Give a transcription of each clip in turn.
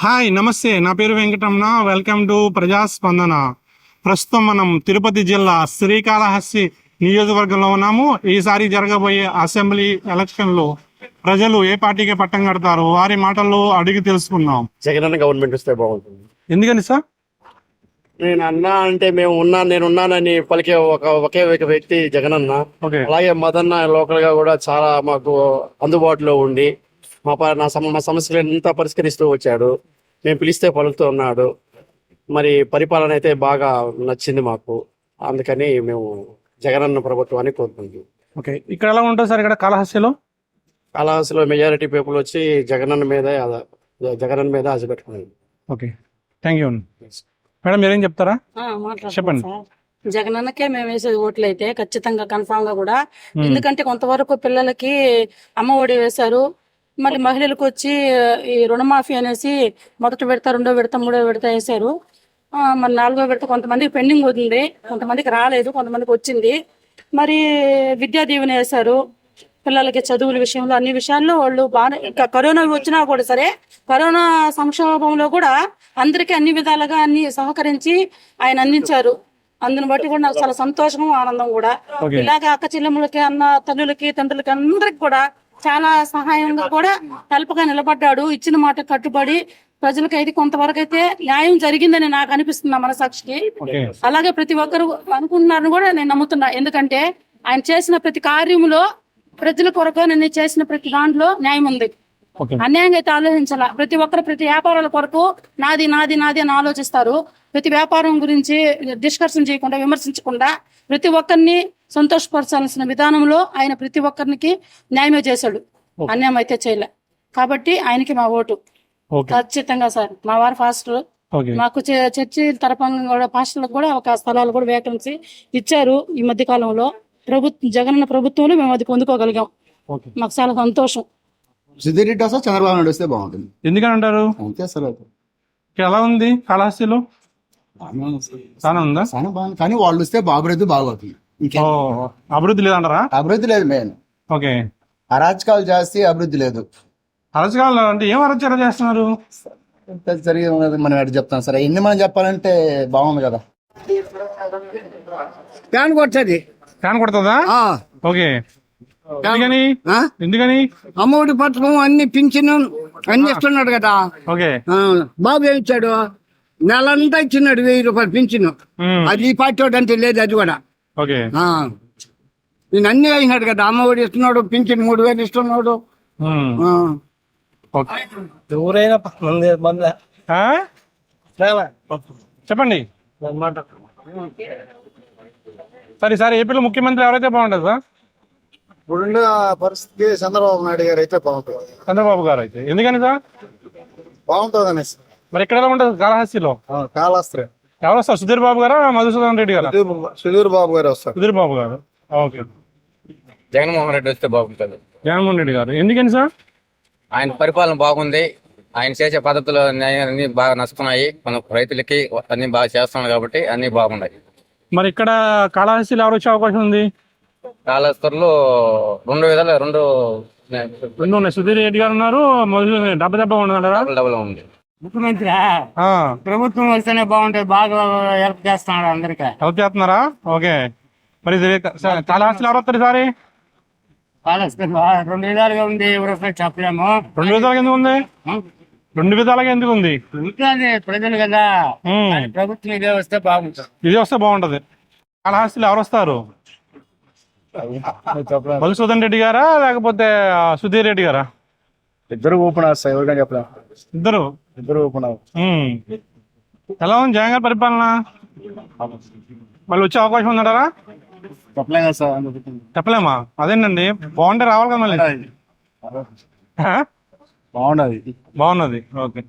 Hi నమస్తే, నా పేరు వెంకటరమణ. Welcome to ప్రజాస్పందన. ప్రస్తుతం మనం తిరుపతి జిల్లా శ్రీకాళహస్తి నియోజకవర్గంలో ఉన్నాము. ఈసారి జరగబోయే అసెంబ్లీ ఎలక్షన్లో ప్రజలు ఏ పార్టీకి పట్టం కడతారు, వారి మాటల్లో అడిగి తెలుసుకుందాం. జగనన్న గవర్నమెంట్ వస్తే బాగుంటుంది. ఎందుకని సార్? నేను అన్నా అంటే నేనున్నానని పలికే ఒకే ఒక వ్యక్తి జగనన్న. ఓకే. అలాగే మదన్న లోకల్ గా కూడా చాలా మాకు అందుబాటులో ఉండి మా సమస్యలు ఎంత పరిష్కరిస్తూ వచ్చాడు. మేము పిలిస్తే పలుకుతూ ఉన్నాడు. మరి పరిపాలన అయితే బాగా నచ్చింది మాకు. అందుకని మేము జగనన్న ప్రభుత్వాన్ని కోరుకుంటున్నాం. ఓకే, ఇక్కడ ఎలా ఉంటుంది సార్? ఇక్కడ కాళహస్తిలో మెజారిటీ పీపుల్ వచ్చి జగనన్న మీద ఆశ పెట్టుకున్నాడు. Okay, thank you madam. మీరేం చెప్తారా? చెప్పండి. జగనన్నకే మేము వేసేది ఓట్లు అయితే ఖచ్చితంగా కన్ఫామ్ గా కూడా. ఎందుకంటే కొంతవరకు పిల్లలకి అమ్మ ఒడి వేశారు. మళ్ళీ మహిళలకు వచ్చి ఈ రుణమాఫీ అనేసి మొదటి విడత, రెండో విడత, మూడో విడత వేశారు. మరి నాలుగో విడత కొంతమందికి పెండింగ్ ఉంది, కొంతమందికి రాలేదు, కొంతమందికి వచ్చింది. మరి విద్యా దీవెన వేశారు. పిల్లలకి చదువుల విషయంలో అన్ని విషయాల్లో వాళ్ళు బాగా, ఇంకా కరోనా వచ్చినా కూడా సరే, కరోనా సంక్షోభంలో కూడా అందరికీ అన్ని విధాలుగా అన్ని సహకరించి ఆయన అందించారు. అందుని బట్టి కూడా నాకు చాలా సంతోషం, ఆనందం కూడా. ఇలాగ అక్క చెల్లెములకి, అన్న తల్లులకి, తండ్రులకి అందరికి కూడా చాలా సహాయంగా కూడా హెల్ప్ గా నిలబడ్డాడు. ఇచ్చిన మాట కట్టుబడి ప్రజలకైతే కొంతవరకు అయితే న్యాయం జరిగిందని నాకు అనిపిస్తుంది మనసాక్షికి. అలాగే ప్రతి ఒక్కరు అనుకుంటున్నారని కూడా నేను నమ్ముతున్నా. ఎందుకంటే ఆయన చేసిన ప్రతి కార్యములో ప్రజల కొరకు నేను చేసిన ప్రతి దాంట్లో న్యాయం ఉంది. అన్యాయంగా అయితే ఆలోచించాల. ప్రతి ఒక్కరు ప్రతి వ్యాపారాల కొరకు నాది నాది నాది అని ఆలోచిస్తారు. ప్రతి వ్యాపారం గురించి డిస్కషన్ చేయకుండా, విమర్శించకుండా ప్రతి ఒక్కరిని సంతోషపరచాల్సిన విధానంలో ఆయన ప్రతి ఒక్కరికి న్యాయమే చేశాడు. అన్యాయం అయితే చేయలే. కాబట్టి ఆయనకి మా ఓటు ఖచ్చితంగా. సార్ మా వారు ఫాస్టర్, మాకు చర్చి తరఫున కూడా పాస్టర్లకు కూడా ఒక స్థలాలు కూడా వేకెన్సీ ఇచ్చారు. ఈ మధ్య కాలంలో జగనన్న ప్రభుత్వంలో మేము అది పొందుకోగలిగాం. మాకు చాలా సంతోషం. సుధీర్ రెడ్డి వస్తే చంద్రబాబు నాయుడు వస్తే బాగుంటుంది. ఎందుకని అంటారు? అంతే సార్. ఎలా ఉంది కాళహస్తిలో? చాలా ఉందా? చాలా బాగుంది, కానీ వాళ్ళు వస్తే అభివృద్ధి బాగోతుంది. అభివృద్ధి లేదంటారా? అభివృద్ధి లేదు మెయిన్. ఓకే, అరాచకాలు జాస్తి, అభివృద్ధి లేదు. అరాచకాలు అంటే ఏం అరాచకాలు చేస్తున్నారు? సరిగా మనం ఎక్కడ చెప్తాం సార్? ఎన్ని మనం చెప్పాలంటే బాగుంది కదా. ఫ్యాన్ కొట్టది, ఫ్యాన్ కొడుతుందా? ఓకే, ఎందుకని? అమ్మఒడి పథకం అన్ని పింఛను అన్ని ఇస్తున్నాడు కదా. ఓకే, బాబు ఏమి ఇచ్చాడు? నెలంతా ఇచ్చినాడు 1000 రూపాయలు పింఛను. అది ఈ పార్టీ అంటే లేదు. అది కూడా ఓకే, నేను అన్ని అయినాడు కదా. అమ్మఒడి ఇస్తున్నాడు, పింఛన్ 3000 ఇస్తున్నాడు. చెప్పండి సరే. ఈసారి ఏపీలో ముఖ్యమంత్రి ఎవరైతే బాగుంటుంది సార్? ఇప్పుడున్న పరిస్థితికి చంద్రబాబు నాయుడు గారు అయితే బాగుంటుంది. చంద్రబాబు గారు అయితే ఎందుకని సార్? బాగుంటుంది అనేసి. మరి ఎక్కడ ఎలా ఉంటుంది కాళహస్తిలో? కాళహస్తి ఎవరు వస్తారు? సుధీర్ బాబు గారా, మధుసూదన్ రెడ్డి గారా? సుధీర్ బాబు గారు వస్తారు. సుధీర్ బాబు గారు. ఓకే, జగన్మోహన్ రెడ్డి వస్తే బాగుంటుంది. జగన్మోహన్ రెడ్డి గారు ఎందుకని సార్? ఆయన పరిపాలన బాగుంది. ఆయన చేసే పద్ధతులు అన్ని బాగా నచ్చుతున్నాయి. మన రైతులకి అన్ని బాగా చేస్తున్నాడు కాబట్టి అన్ని బాగున్నాయి. మరి ఇక్కడ కాళహస్తిలో ఎవరు వచ్చే అవకాశం ఉంది? కాళహస్తిలో రెండు ఉన్నాయి. సుధీర్ రెడ్డి గారు ఉన్నారు, దెబ్బ ఉన్నారా? డబుల్ ఉంది. ముఖ్యమంత్రి ప్రభుత్వం వస్తేనే బాగుంటుంది. బాగా హెల్ప్ చేస్తున్నాడు, అందరికీ హెల్ప్ చేస్తున్నారా? ఓకే, మరి కాళహస్తిలో ఎవరు వస్తారు ఈసారి? 2 విధాలుగా ఉంది, ఎవరు చెప్పలేము. 2 విధాలుగా ఎందుకు ఉంది? 2 విధాలుగా ఎందుకు ఉంది? ప్రజలు కదా, ప్రభుత్వం ఇదే వస్తే బాగుంటుంది. ఇదే వస్తే బాగుంటది. కాళహస్తిలో ఎవరు వస్తారు? మధుసూదన్ రెడ్డి గారా లేకపోతే సుధీర్ రెడ్డి గారా? ఇద్దరు ఓపెన్ వస్తాయి, ఎవరికైనా చెప్పలేము. ఇద్దరు ఓపెన్. ఎలా ఉంది జగన్ గారి పరిపాలన? మళ్ళీ వచ్చే అవకాశం ఉందంటారా? చెప్పలేము సార్. చెప్పలేమా? అదేనండి, బాగుంటే రావాలి కదా మళ్ళీ. బాగున్నది. ఓకే,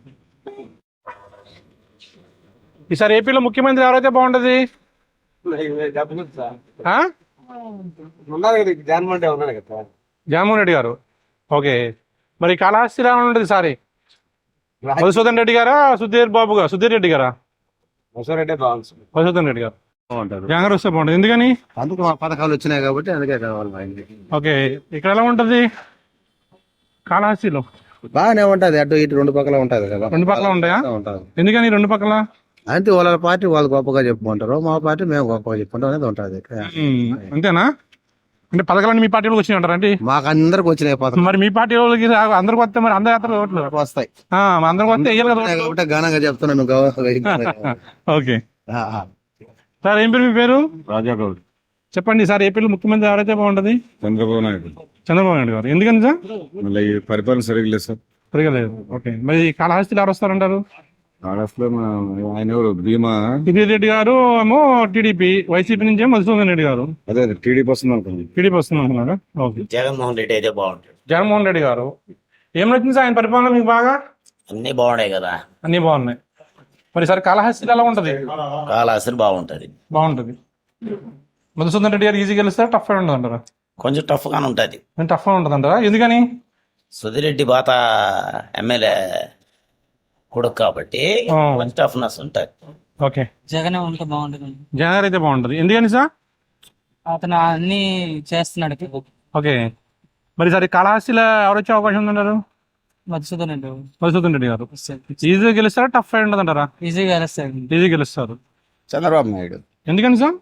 ఈసారి ఏపీలో ముఖ్యమంత్రి ఎవరైతే బాగుంటది? జగన్మోహన్ రెడ్డి గారు. ఓకే, మరి కాళహస్తిలో ఉంటుంది సారీ? మధుసూదన్ రెడ్డి గారా, సుధీర్ రెడ్డి గారా? మధుసూదన్ రెడ్డి గారు. జగన్ గారు వస్తే బాగుంటుంది. ఎందుకని? అందుకు పథకాలు వచ్చినాయి కాబట్టి అందుకే కావాలి. ఓకే, ఇక్కడ ఎలా ఉంటుంది కాళహస్తిలో? బాగానే ఉంటది, అటు ఇటు రెండు పక్కల ఉంటది కదా. రెండు పక్కల ఉంటాయా? ఉంటది. ఎందుకని రెండు పక్కల? అంటే వాళ్ళ పార్టీ వాళ్ళు గొప్పగా చెప్పుకుంటారు, మా పార్టీ మేము గొప్పగా చెప్పుకుంటాం అనేది ఉంటది. అంతేనా? అంటే పథకాలన్నీ మీ పార్టీలోకి వచ్చినాయి అంటారా అంటే? మాకు అందరికి వచ్చినాయి పథకం. మరి మీ పార్టీ వాళ్ళకి అందరికి వస్తే మరి అందరి యాత్ర ఓట్లు వస్తాయి అందరికి వస్తే వేయాలి కదా ఓట్లు. కాబట్టి ఘనంగా చెప్తున్నాను. ఓకే సార్, ఏం పేరు మీ పేరు? రాజాగౌడ్. చెప్పండి సార్, ఏపీలో ముఖ్యమంత్రి ఎవరైతే బాగుంటది? చంద్రబాబు నాయుడు. చంద్రబాబు నాయుడు గారు. ఎందుకని సార్? మళ్ళీ ఈ పరిపాలన సరిగ్గా లేదు సార్. సరిగా లేదు. ఓకే, మరి కాళహస్తిలో ఎవరు వస్తారంటారు? ఆడస్లో ఆయన ఎవరు భీమా, సుధీర్ రెడ్డి గారు ఏమో టీడీపీ, వైసీపీ నుంచి ఏమో మధుసూదన్ రెడ్డి గారు. అదే టీడీపీ వస్తుంది అనుకోండి. టీడీపీ వస్తుంది అంటున్నారా? ఓకే. జగన్మోహన్ రెడ్డి అయితే బాగుంటాడు. జగన్మోహన్ రెడ్డి గారు. ఏం నచ్చింది సార్ ఆయన పరిపాలన మీకు బాగా? అన్ని బాగున్నాయి కదా. అన్ని బాగున్నాయి. మరి సార్ కాళహస్తిలో ఎలా ఉంటది? కాళహస్తి బాగుంటది. బాగుంటది. మధుసూదన్ రెడ్డి గారు ఈజీగా గెలుస్తారా, టఫ్ ఉండదు అంటారా? కొంచెం టఫ్ గానే ఉంటది. టఫ్ గా ఉంటది అంటారా? ఎందుకని? సుధిరెడ్డి బాత ఎమ్మెల్యే కొడుకు కాబట్టి కొంచెం టఫ్నెస్ ఉంటది. ఓకే. జగన్ ఉంటే బాగుంటుంది. జగన్ గారు అయితే బాగుంటది. ఎందుకని సార్? అతను అన్ని చేస్తున్నాడు. ఓకే. మరి సార్ కాళహస్తిలో ఎవరు వచ్చే అవకాశం ఉందంటారు? మధుసూదన్ రెడ్డి మధుసూదన్ రెడ్డి గారు. ఈజీగా గెలుస్తారా, టఫ్ అయి ఉండదు అంటారా? ఈజీగా గెలుస్తాడు. ఈజీ గెలుస్తారు. చంద్రబాబు నాయుడు. ఎందుకని సార్?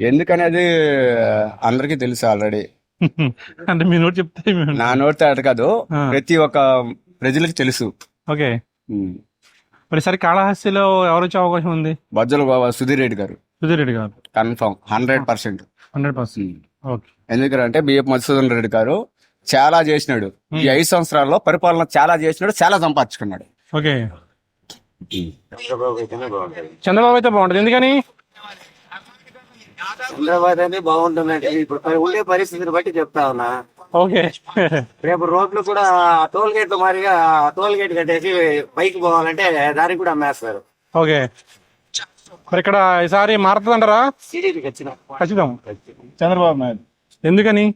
ఎందుకనేది అందరికీ తెలుసు ఆల్రెడీ. అంటే మీ నోటి చెప్తే నా నోటితో అటు కాదు, ప్రతి ఒక్క ప్రజలకు తెలుసు. ఓకే. మరి సరే కాళహస్తిలో ఎవరు వచ్చే అవకాశం ఉంది? బజ్జల సుధీర్ రెడ్డి గారు. సుధీర్ రెడ్డి గారు కన్ఫర్మ్ 100%. 100%. ఓకే. ఎందుకంటే బిఎఫ్ మధుసూదన్ రెడ్డి గారు చాలా చేసినాడు. ఈ 5 సంవత్సరాల్లో పరిపాలన చాలా చేసినాడు, చాలా సంపాదించుకున్నాడు. ఓకే. చంద్రబాబు అయితే బాగుంటది. ఎందుకని? చంద్రబాబు అనేది బాగుంటుందండి. ఇప్పుడు ఉండే పరిస్థితిని బట్టి చెప్తా ఉన్నా. ఓకే. రేపు రోడ్లు కూడా టోల్ గేట్ మారిగా టోల్ గేట్ కట్టేసి పైకి పోవాలంటే దానికి కూడా అమ్మేస్తారు. ఓకే. మరి ఇక్కడ ఈసారి మారుతుందంటారా? టీడీపీకి వచ్చిన ఖచ్చితం చంద్రబాబు నాయుడు. ఎందుకని?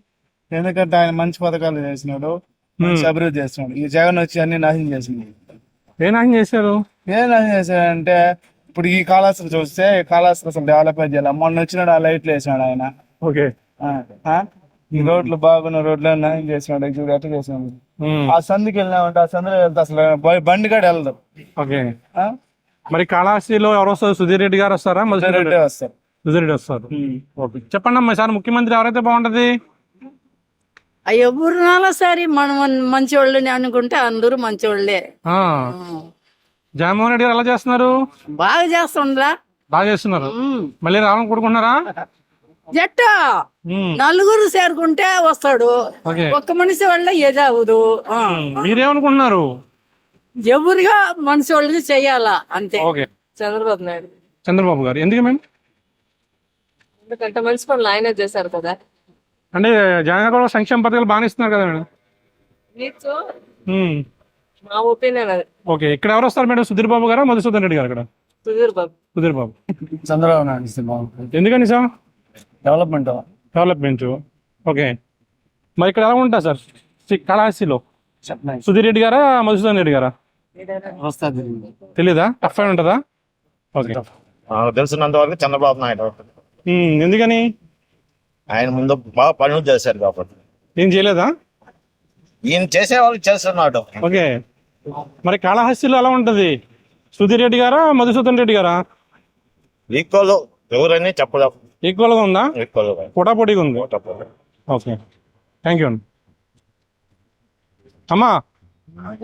ఎందుకంటే ఆయన మంచి పథకాలు చేసినాడు, మంచి అభివృద్ధి చేస్తున్నాడు. ఈ జగన్ వచ్చి అన్ని నాశనం చేసింది. ఏ నాశనం చేశారు? ఏం నాశనం చేశాడంటే ఇప్పుడు ఈ కాళహస్తి చూస్తే కాళహస్తి అసలు డెవలప్ చేయాలి. మొన్న వచ్చినాడు, ఆ లైట్లు వేసినాడు ఆయన. ఓకే. ఈ రోడ్లు బాగున్న రోడ్లు నాశనం చేసినాడు. చూడు ఎట్లా చేసినాడు. ఆ సందుకి వెళ్ళినామంటే ఆ సందులో వెళ్తే అసలు బండి కాడ వెళ్దాం. ఓకే. మరి కాళహస్తిలో ఎవరు వస్తారు? సుధీర్ రెడ్డి గారు వస్తారా? రెడ్డి వస్తారు. సుధీర్ రెడ్డి వస్తారు. ఓకే. చెప్పండి అమ్మా, సార్ ముఖ్యమంత్రి ఎవరైతే బాగుంటది? ఎవరునాలో సరే మనం మంచి వాళ్ళని అనుకుంటే అందరూ మంచి వాళ్ళే. జగన్మోహన్ రెడ్డి గారు ఎలా చేస్తున్నారు? బాగా చేస్తుండ్రా. బాగా చేస్తున్నారు. మళ్ళీ రావాలని కోరుకుంటున్నారా? జట్ట నలుగురు చేరుకుంటే వస్తాడు, ఓకే. ఒక్క మనిషి వల్ల ఏది అవ్వదు. మీరేమనుకుంటున్నారు? ఎవరిగా మనిషి వాళ్ళని చెయ్యాలా అంతే. ఓకే. చంద్రబాబు నాయుడు. చంద్రబాబు గారు. ఎందుకు మేడం? ఎందుకంటే మంచి పనులు ఆయనే చేశారు కదా. అంటే జగన్ గారు సంక్షేమ పథకాలు బాగా ఇస్తున్నారు కదా మేడం. నీకు మా ఒపీనియన్ అది. ఓకే. ఇక్కడ ఎవరు వస్తారు మేడం? సుధీర్ బాబు గారా, మధుసూదన్ రెడ్డి గారు? ఇక్కడ సుధీర్ బాబు. సుధీర్ బాబు. చంద్రబాబు నాయుడు. ఎందుకని సార్? డెవలప్మెంట్. ఓకే. మరి ఇక్కడ ఎలా ఉంటా సార్ కాళహస్తిలో? సుధీర్ రెడ్డి గారా, మధుసూదన్ రెడ్డి గారా? తెలీదా? టఫ్ అయి ఉంటుందా? ఓకే. తెలిసినంత వరకు చంద్రబాబు నాయుడు. ఎందుకని? ఆయన ముందు బాగా పనులు చేశారు కాబట్టి. ఏం చేయలేదా? ఈయన చేసే వాళ్ళు చేస్తున్నాడు. ఓకే. మరి కాళహస్తిలో ఎలా ఉంటది? సుధీర్ రెడ్డి గారా, మధుసూదన్ రెడ్డి గారా? ఈక్వల్ ఎవరని చెప్పలేం. ఈక్వల్ గా ఉందా? ఈక్వల్ పోటాపోటీగా ఉంది. ఓకే. థ్యాంక్ యూ అండి. అమ్మా,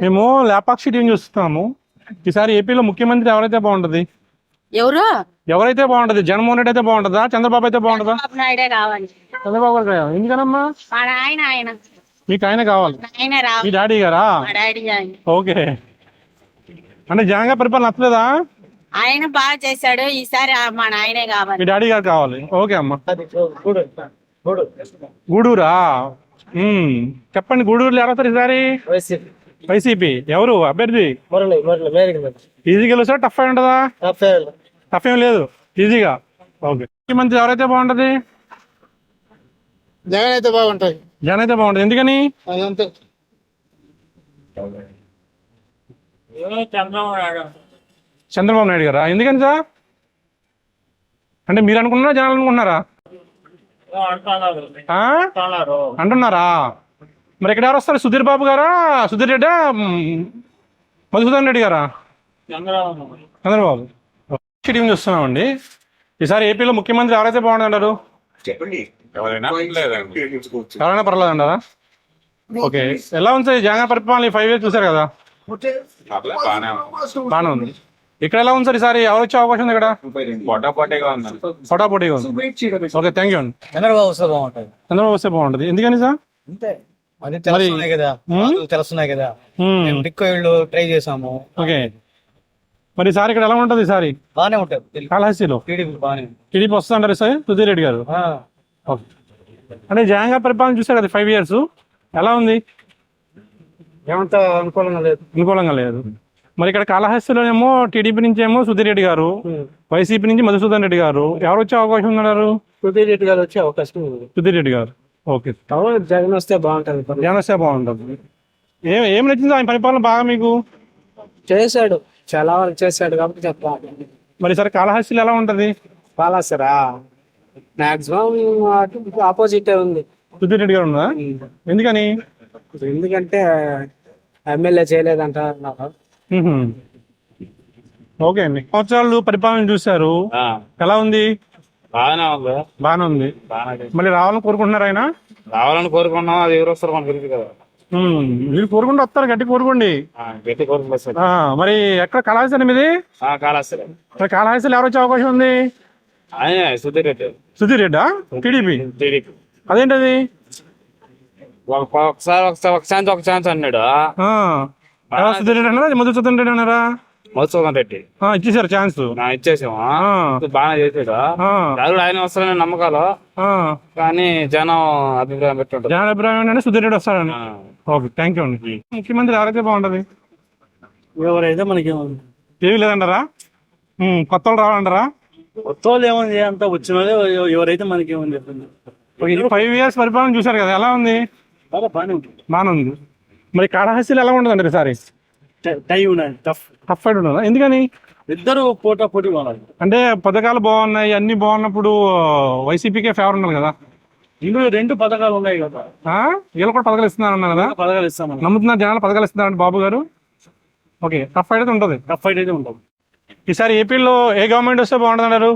మేము లేపాక్షి టీం చూస్తున్నాము. ఈసారి ఏపీలో ముఖ్యమంత్రి ఎవరైతే బాగుంటది? ఎవరైతే బాగుంటది? జగన్మోహన్ రెడ్డి అయితే బాగుంటుందా, చంద్రబాబు అయితే బాగుంటుందా? చంద్రబాబు గారు. ఎందుకనమ్మా? మీకు ఆయన కావాలి. మీ డాడీ గారా? ఓకే. అంటే జగన్ గారి పరిపాలన నచ్చలేదా? ఆయన బాగా చేశాడు. ఈసారి మా నాయనే కావాలి. మీ డాడీ గారు కావాలి. ఓకే అమ్మా. గూడూరా? చెప్పండి, గూడూరులో ఎవరు ఈసారి? వైసీపీ. ఎవరు అభ్యర్థి? ఈజీగా గెలుస్తా, టఫ్ అయి ఉంటుందా? టఫ్ ఏం లేదు, ఈజీగా. ఓకే. ముఖ్యమంత్రి ఎవరైతే బాగుంటది? జగన్ అయితే బాగుంటాయి. జగన్ అయితే బాగుంటది. ఎందుకని? అదంతే. చంద్రబాబు నాయుడు గారా? ఎందుకని సార్? అంటే మీరు అనుకుంటున్నారా, జనాలు అనుకుంటున్నారా? అంటున్నారా? మరి ఇక్కడ ఎవరు వస్తారు? సుధీర్ బాబు గారా, సుధీర్ రెడ్డా, మధుసూదన్ రెడ్డి గారా? చంద్రబాబు. టీవీ చూస్తున్నామండి. ఈసారి ఏపీలో ముఖ్యమంత్రి ఎవరైతే బాగుందంటారు? ఎవరైనా పర్లేదు అంటారా? ఓకే, ఎలా ఉంది సార్ జగన్ పరిపాలన? 5 years చూసారు కదా, బాగానే ఉంది. ఇక్కడ ఎలా ఉంది సార్ ఈసారి? ఎవరు వచ్చే అవకాశం ఉంది ఇక్కడ? పోటాపోటీగా ఉంది. ఓకే, థ్యాంక్ యూ అండి. చంద్రబాబు వస్తే బాగుంటుంది. చంద్రబాబు వస్తే బాగుంటుంది. ఎందుకని సార్? తెలుస్తున్నాయి కదా, తెలుస్తున్నాయి కదా, రిక్వైర్డ్ ట్రై చేసాము. ఓకే, మరి ఈసారి ఇక్కడ ఎలా ఉంటుంది? ఈసారి బాగానే ఉంటుంది. కాళహస్తిలో టీడీపీ బాగానే టీడీపీ వస్తా అంటారు సార్, సుధీర్ రెడ్డి గారు. ఓకే, అంటే జగన్ గారి పరిపాలన చూసారు కదా 5 years, ఎలా ఉంది? ఏమంతా అనుకూలంగా లేదు. మరి ఇక్కడ కాళహస్తిలోనేమో టీడీపీ నుంచి ఏమో సుధీర్ రెడ్డి గారు, వైసీపీ నుంచి మధుసూదన్ రెడ్డి గారు. ఎవరు వచ్చే అవకాశం ఉన్నారు? సుధీర్ రెడ్డి గారు వచ్చే అవకాశం ఉంది. సుధీర్ రెడ్డి గారు. ఓకే, జగన్ వస్తే బాగుంటుంది. జగన్ వస్తే బాగుంటుంది. ఏం నచ్చింది ఆయన పరిపాలన బాగా మీకు? చేశాడు, చాలా వరకు చేశాడు కాబట్టి చెప్పాలి. మరి సరే కాళహస్తిలో ఎలా ఉంటది? పాలాసరా మాక్సిమం ఆపోజిట్ ఉంది. సుధీర్ రెడ్డి గారు ఉందా? ఎందుకని? ఎందుకంటే ఎమ్మెల్యే చేయలేదంట. ఓకే అండి, సంవత్సరాలు పరిపాలన చూశారు, ఎలా ఉంది? బాగానే ఉంది. మళ్ళీ రావాలని కోరుకుంటున్నారు ఆయన? రావాలని కోరుకున్నాం, అది ఎవరు వస్తారు మనకు తెలియదు కదా. మీరు కోరుకుంటూ వస్తారు, గట్టి కోరుకోండి. గట్టి కోరుకుంటారు. మరి ఎక్కడ కాళహస్తి అండి మీది? కాళహస్తి. మరి కాళహస్తిలో ఎవరు వచ్చే అవకాశం ఉంది? ఆయన సుధీర్ రెడ్డి. సుధీర్ రెడ్డా? టీడీపీ. అదేంటది? ఒకసారి ఒక ఛాన్స్ అన్నాడు. సుధీర్ రెడ్డి అన్నారా, మధుసూదన్ రెడ్డి అన్నారా? మధుసూదన్ రెడ్డి ఇచ్చేసారు ఛాన్స్. ఇచ్చేసాము, బాగా చేసాడు. ఆయన వస్తారని నమ్మకాలు, కానీ జనం అభిప్రాయం పెట్టుంటారు. జనం అభిప్రాయం ఏంటంటే సుధీర్ రెడ్డి వస్తారని. ఓకే, థ్యాంక్ యూ అండి. ముఖ్యమంత్రి ఎవరైతే బాగుంటది? ఎవరైతే మనకి ఏమీ లేదంటారా? కొత్త వాళ్ళు రావాలంటారా? కొత్త వాళ్ళు ఏముంది, అంతా వచ్చిన ఎవరైతే మనకి ఏముంది. 5 years పరిపాలన చూసారు కదా, ఎలా ఉంది? బాగానే ఉంది. మరి కాళహస్తిలో ఎలా ఉంటుందండి ఈసారి? టఫ్ ఫైట్ ఉంటుందా? ఎందుకని? ఇద్దరు పోటీ బాగున్నారు. అంటే పథకాలు బాగున్నాయి, అన్ని బాగున్నప్పుడు వైసీపీకే ఫేవర్ ఉండాలి కదా. ఇందులో 2 పథకాలు ఉన్నాయి కదా, వీళ్ళు కూడా పథకాలు ఇస్తున్నారు అన్నారు కదా. పథకాలు ఇస్తాం, నమ్ముతున్నారు జనాలు పథకాలు ఇస్తున్నారండి బాబు గారు. ఓకే, టఫ్ ఫైట్ అయితే ఉంటుంది. టఫ్ ఫైట్ అయితే ఉంటుంది. ఈసారి ఏపీలో ఏ గవర్నమెంట్ వస్తే బాగుంటుంది అన్నారు?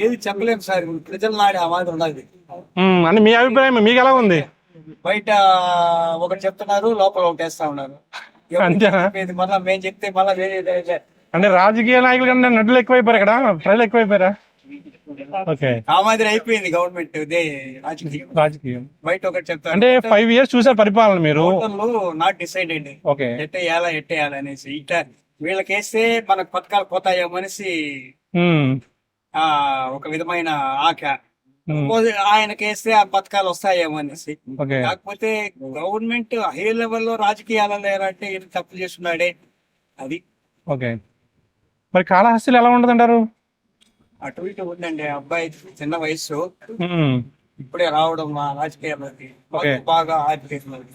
ఏది చెప్పలేము సార్, ప్రజలు నాడి ఆ మాదిరి ఉండాలి. అంటే మీ అభిప్రాయం మీకు ఎలా ఉంది? బయట ఒకటి చెప్తున్నారు, లోపల ఒకటి వేస్తా ఉన్నారు. అంతేనా? మళ్ళీ మేము చెప్తే మళ్ళీ వేరే. అంటే రాజకీయ నాయకులు కన్నా నటులు ఎక్కువైపోయారు ఇక్కడ, ప్రజలు ఎక్కువైపోయారా? ఓకే, ఆ మాదిరి అయిపోయింది గవర్నమెంట్ రాజకీయం. బయట ఒకటి చెప్తారు. అంటే 5 years చూసారు పరిపాలన మీరు? Not decided. ఓకే, ఎట్టేయాలా అనేసి ఇట్లా వీళ్ళకి వేస్తే మనకు పథకాలు పోతాయేమో అనేసి ఒక విధమైన ఆక. ఆయనకి వేస్తే ఆ పథకాలు వస్తాయేమో అనేసి. కాకపోతే గవర్నమెంట్ హై లెవెల్లో రాజకీయాలు లేరంటే ఈయన తప్పు చేస్తున్నాడే అది. ఓకే, మరి కాళహస్తిలో ఎలా ఉంటదంటారు? అటు ఇటు ఉందండి. అబ్బాయి చిన్న వయసు, ఇప్పుడే రావడం మా రాజకీయాలకి బాగా ఆరితేరినాడు.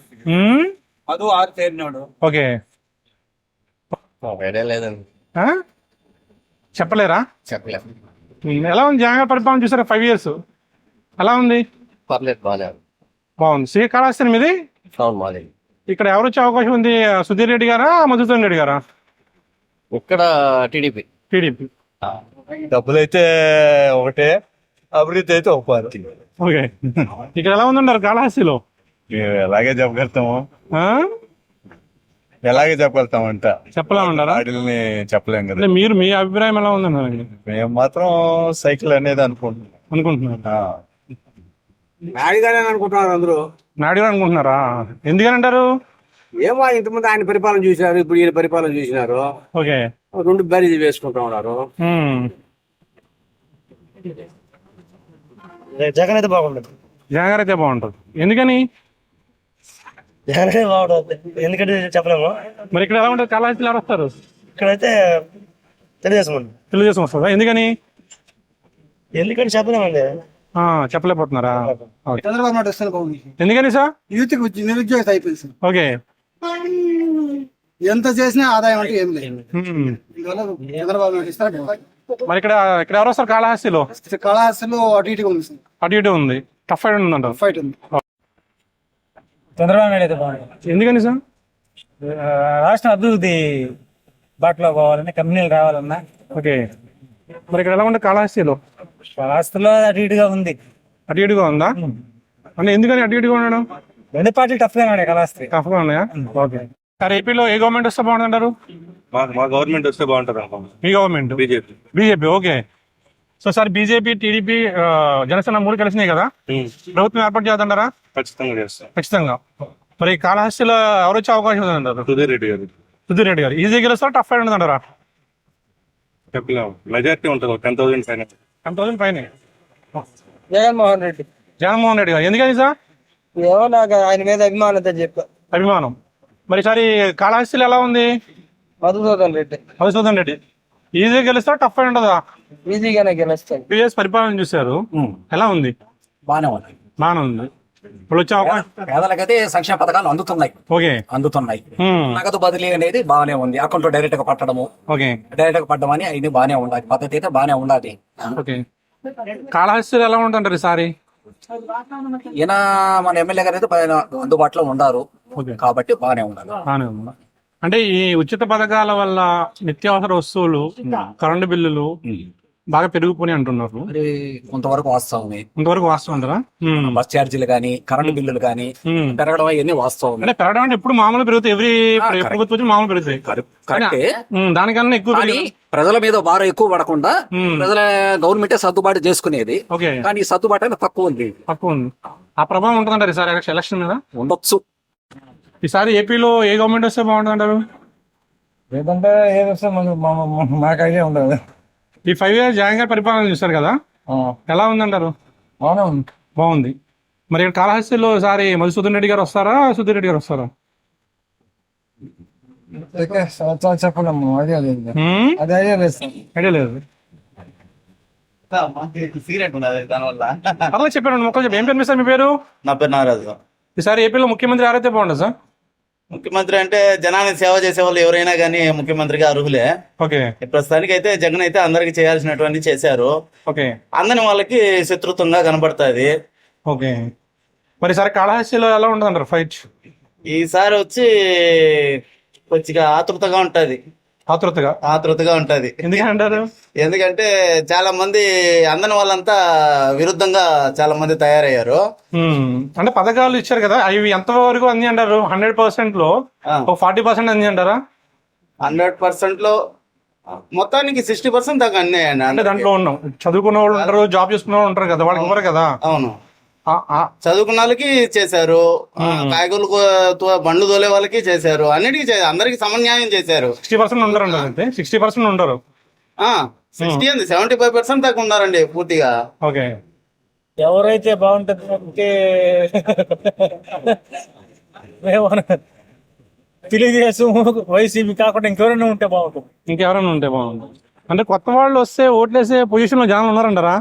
అదు ఆరితేరినాడు. ఓకే, లేదండి, చెప్పలేరా? చెప్పలేదు. ఎలా ఉంది జగన్ పరిపాలన చూసారా 5 years, ఎలా ఉంది? పర్లేదు, బాగుంది. శ్రీకాళహస్తి మీది? మాది. ఇక్కడ ఎవరు వచ్చే అవకాశం ఉంది? సుధీర్ రెడ్డి గారా, మధుసూదన్ రెడ్డి గారా? ఇక్కడ టీడీపీ. డబ్బులు అయితే ఒకటే, అభివృద్ధి అయితే ఒక పార్టీ. ఓకే, ఇక్కడ ఎలా ఉందంటారు కాళహస్తిలో? ఎలాగే చెప్పగలుగుతాము, అంట చెప్పలేమంటారా? వాటిని చెప్పలేం కదా. మీరు మీ అభిప్రాయం ఎలా ఉందన్నారు? మేము మాత్రం సైకిల్ అనేది అనుకుంటున్నారు. నాడిగానే అనుకుంటున్నారు అందరూ. నాయుడు గారు అనుకుంటున్నారా? ఎందుకని అంటారు? ఏమో ఇంతకుముందు ఆయన పరిపాలన చూసినారు, ఇప్పుడు ఈయన పరిపాలన చూసినారు. ఓకే, 2 బ్యారేజ్ వేసుకుంటా ఉన్నారు. జగన్ అయితే బాగుండదు. జగన్ గారు అయితే బాగుంటుంది. ఎందుకని? జగన్ అయితే బాగుంటుంది, ఎందుకంటే చెప్పలేము. మరి ఇక్కడ ఎలా ఉంటుంది? కాళహస్తిలో ఎవరు వస్తారు? ఇక్కడైతే తెలుగుదేశం వస్తుందా? ఎందుకని చెప్పలేమండి. చెప్పలేకపోతున్నారా? చంద్రబాబు నాయుడు వస్తే బాగుంది. ఎందుకని సార్? యూత్ నిరుద్యోగత అయిపోయింది సార్. ఓకే, ఎంత చేసినా ఆదాయం అంటే ఏం లేదు. చంద్రబాబు నాయుడు ఇస్తారు. మరి ఇక్కడ ఎవరు వస్తారు కాళహస్తిలో? కాళహస్తిలో అటు ఇటుగా ఉంది సార్. అటు ఇటు ఉంది, టఫ్ ఫైట్ ఉందంట. ఫైట్ ఉంది. చంద్రబాబు నాయుడు అయితే బాగుంటుంది. ఎందుకని సార్? రాష్ట్రం అభివృద్ధి బాటలో పోవాలని, కంపెనీలు రావాలన్నా. ఓకే. మరి ఇక్కడ ఎలా ఉండే కాళహస్తిలో? రాష్ట్రంలో అటు ఇటుగా ఉంది. అటు ఇటుగా ఉందా? అంటే ఎందుకని అటు ఇటుగా ఉండడం? రెండు పార్టీలు టఫ్ గా ఉన్నాయి కళాస్త్రి. టఫ్ గా ఉన్నాయా? ఓకే. సార్ ఏపీలో ఏ గవర్నమెంట్ వస్తే బాగుంటుంది అంటారు? మా గవర్నమెంట్ వస్తే బాగుంటుంది. మీ government BJP. Okay. So sir BJP, TDP, Janasena 3 కలిసినాయి కదా, ప్రభుత్వం ఏర్పాటు చేద్దంటారా? ఖచ్చితంగా చేస్తాం. ఖచ్చితంగా. మరి కాళహస్తిలో ఎవరు వచ్చే అవకాశం ఉందంటారు? సుధీర్ రెడ్డి గారు ఈజీ గెలుస్తారు, టఫ్ ఫైట్ ఉందంటారా? చెప్పలేము. మెజారిటీ ఉంటుంది 10,000 పైన. 10,000 పైన. జగన్మోహన్ రెడ్డి గారు. ఎందుకని సార్? ఏమో నాకు ఆయన మీద అభిమానంతో చెప్పా. అభిమానం. మరి సారి కాళహస్తిలో ఎలా ఉంది? మధుసూదన్ రెడ్డి ఈజీ గెలుస్తా, టఫ్ ఫైట్ ఉంటుందా? ఈజీగానే గెలుస్తాను. 2 years పరిపాలన చూశారు, ఎలా ఉంది? బాగానే ఉంది. ఇప్పుడు వచ్చే అవకాశం పేదలకైతే సంక్షేమ పథకాలు అందుతున్నాయి. ఓకే. నగదు బదిలీ అనేది బాగానే ఉంది. అకౌంట్ డైరెక్ట్ గా పట్టడము, ఓకే. డైరెక్ట్ గా పట్టడం అని అది బాగానే ఉండాలి. పద్ధతి అయితే బాగానే ఉండాలి. ఓకే. కాళహస్తిలో ఎలా ఉంటుంటారు ఈసారి? ఈయన మన ఎమ్మెల్యే గారు అయితే అందుబాటులో ఉండారు కాబట్టి బాగానే ఉండాలి. అంటే ఈ ఉచిత పథకాల వల్ల నిత్యావసర వస్తువులు, కరెంటు బిల్లులు బాగా పెరిగిపోయి అంటున్నారు. మరి కొంతవరకు వాస్తవమే. ఇంతవరకు వాస్తవం అంటారా? బస్ ఛార్జీలు కానీ, కరెంటు బిల్లులు కానీ పెరగడం అవన్నీ వాస్తవం. అంటే పెరగడం అంటే ఎప్పుడు మామూలు పెరుగుతాయి, ఎవరి ప్రభుత్వం మామూలు పెరుగుతాయి. కరెక్టే. దానికన్నా ఎక్కువ ప్రజల మీద భారం ఎక్కువ పడకుండా ప్రజల గవర్నమెంటే సర్దుబాటు చేసుకునేది. కానీ ఈ సర్దుబాటు అనేది తక్కువ ఉంది. ఆ ప్రభావం ఉంటుందంటారు ఈసారి ఎలక్షన్ మీద? ఉండొచ్చు. ఈసారి ఏపీలో ఏ గవర్నమెంట్ వస్తే బాగుంటుంది అంటారు? ఏదంటే ఏది వస్తే మాకు ఐడియా ఉండదు. ఈ 5 years జగన్ గారి పరిపాలన చూస్తారు కదా, ఎలా ఉందంటారు? బాగుంది. మరి ఇక్కడ కాళహస్తిలో ఈసారి మధుసూదన్ రెడ్డి గారు వస్తారా, సుధీర్ రెడ్డి గారు వస్తారా? చెప్పలేము, ఐడియా లేదు. ఐడియా లేదు. అలా చెప్పాను మొక్కలు చెప్పి. ఏం పేరు సార్ మీ పేరు? నా పేరు నాగరాజు. ఈసారి ఏపీలో ముఖ్యమంత్రి ఎవరైతే బాగుంటుంది సార్? ముఖ్యమంత్రి అంటే జనానికి సేవ చేసే వాళ్ళు ఎవరైనా కానీ ముఖ్యమంత్రిగా అర్హులే. ఓకే. ప్రస్తుతానికి అయితే జగన్ అయితే అందరికి చేయాల్సినటువంటి చేశారు. ఓకే. అందని వాళ్ళకి శత్రుత్వంగా కనబడుతుంది. ఓకే. మరి ఈసారి కాళహస్తిలో ఎలా ఉంటుంది అంటారు ఫైట్? ఈసారి వచ్చి కొద్దిగా ఆతృతగా ఉంటది. ఆతృతగా ఉంటది. ఎందుకంటారు? ఎందుకంటే చాలా మంది అందని వాళ్ళంతా విరుద్ధంగా చాలా మంది తయారయ్యారు. అంటే పథకాలు ఇచ్చారు కదా, అవి ఎంత వరకు అంది అంటారు? 100% లో 40% అంది అంటారా? 100% లో మొత్తానికి 60% దాకా అన్నాయండి. అంటే దాంట్లో ఉన్నాం చదువుకున్న వాళ్ళు ఉంటారు, జాబ్ చేసుకున్న వాళ్ళు ఉంటారు కదా, వాళ్ళకి ఇవ్వరు కదా. అవును, చదువుకున్న వాళ్ళకి చేశారు, కాయగూరలు బండ్లు తోలే వాళ్ళకి చేశారు, అన్నిటికీ అందరికి సమన్యాయం చేశారు. 60% ఉండరు అంతే. 60% ఉండరు. 75% దాకా ఉన్నారండి పూర్తిగా. ఓకే. ఎవరైతే బాగుంటుంది అంటే తెలుగుదేశం, వైసీపీ కాకుండా ఇంకెవరైనా ఉంటే బాగుంటుంది. అంటే కొత్త వాళ్ళు వస్తే ఓట్లేసే పొజిషన్ లో జనాలు ఉన్నారంటారా?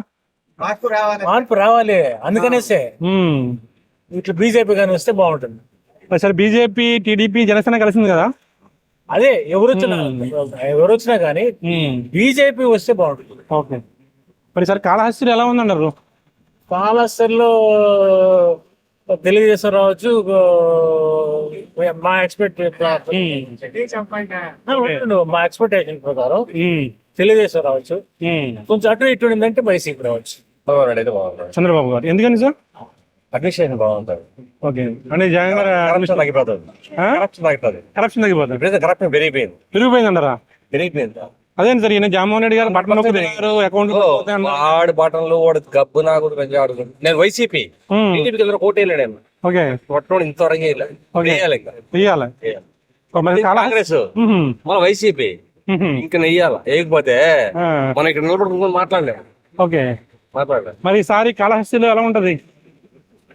మార్పు రావాలి, అందుకనేసే ఇట్లా బీజేపీ కానీ వస్తే బాగుంటుంది. సరే, బీజేపీ, టీడీపీ, జనసేన కలిసింది కదా, అదే ఎవరు వచ్చినా కానీ బీజేపీ వస్తే బాగుంటుంది. ఓకే. మరి సార్ కాళహస్తిలో ఎలా ఉందన్నారు? కాళహస్తిలో తెలుగుదేశం రావచ్చు, మా ఎక్స్పెక్టేషన్ ప్రకారం తెలుగుదేశం రావచ్చు. కొంచెం అటు ఇటు ఉందంటే వైసీపీ రావచ్చు. చంద్రబాబు గారు. ఎందుకని సార్? అడ్మినిస్ట్రేషన్ బాగుంటుంది. ఓకే. అంటే జగన్ గారు కరప్షన్ తగ్గిపోతుంది. కరప్షన్ పెరిగిపోయింది అంటారా? పెరిగిపోయింది. అదేంటి సార్, ఈయన జగన్మోహన్ రెడ్డి గారు బట్టలు అకౌంట్ ఆడు బటన్లు వాడు గబ్బు నాకు ఆడుతుంది. నేను వైసీపీ, టీడీపీ కోటేయలేడు. ఓకే. కొట్టడం ఇంతవరకు వెయ్యాలి. కాంగ్రెస్ మన వైసీపీ ఇంకా నెయ్యాల, వేయకపోతే మనం ఇక్కడ నిలబడుకుని మాట్లాడలేము. ఓకే. మరి ఈసారి కాళహస్తిలో ఎలా ఉంటది?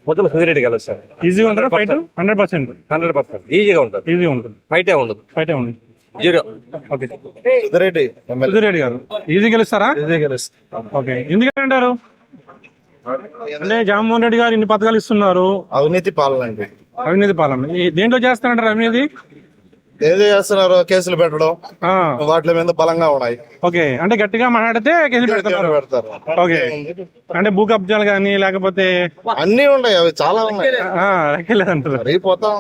మొత్తం సుధిరెడ్డి గెలుస్తారు. ఈజీగా ఉంటారా ఫైట్? 100% ఈజీగా ఉంటుంది. ఫైటే ఉండదు. 0. ఓకే. సుధిరెడ్డి గారు ఈజీ గెలుస్తారా? ఓకే. ఎందుకంటే అంటారు? అంటే జగన్మోహన్ రెడ్డి గారు ఇన్ని పథకాలు ఇస్తున్నారు. అవినీతి పాలన. దేంట్లో చేస్తారంటారు అవినీతి? ఏదో చేస్తున్నారు కేసులు పెట్టడం ఆ, వాటి మీద బలంగా ఉన్నాయి. ఓకే అంటే గట్టిగా మాట్లాడితే కేసులు పెడుతున్నారు. పెడతారు. ఓకే అంటే భూ కబ్జాలు కానీ లేకపోతే అన్ని ఉన్నాయి, అవి చాలా ఉన్నాయి. లెక్కలేదంటారు. అయిపోతాం.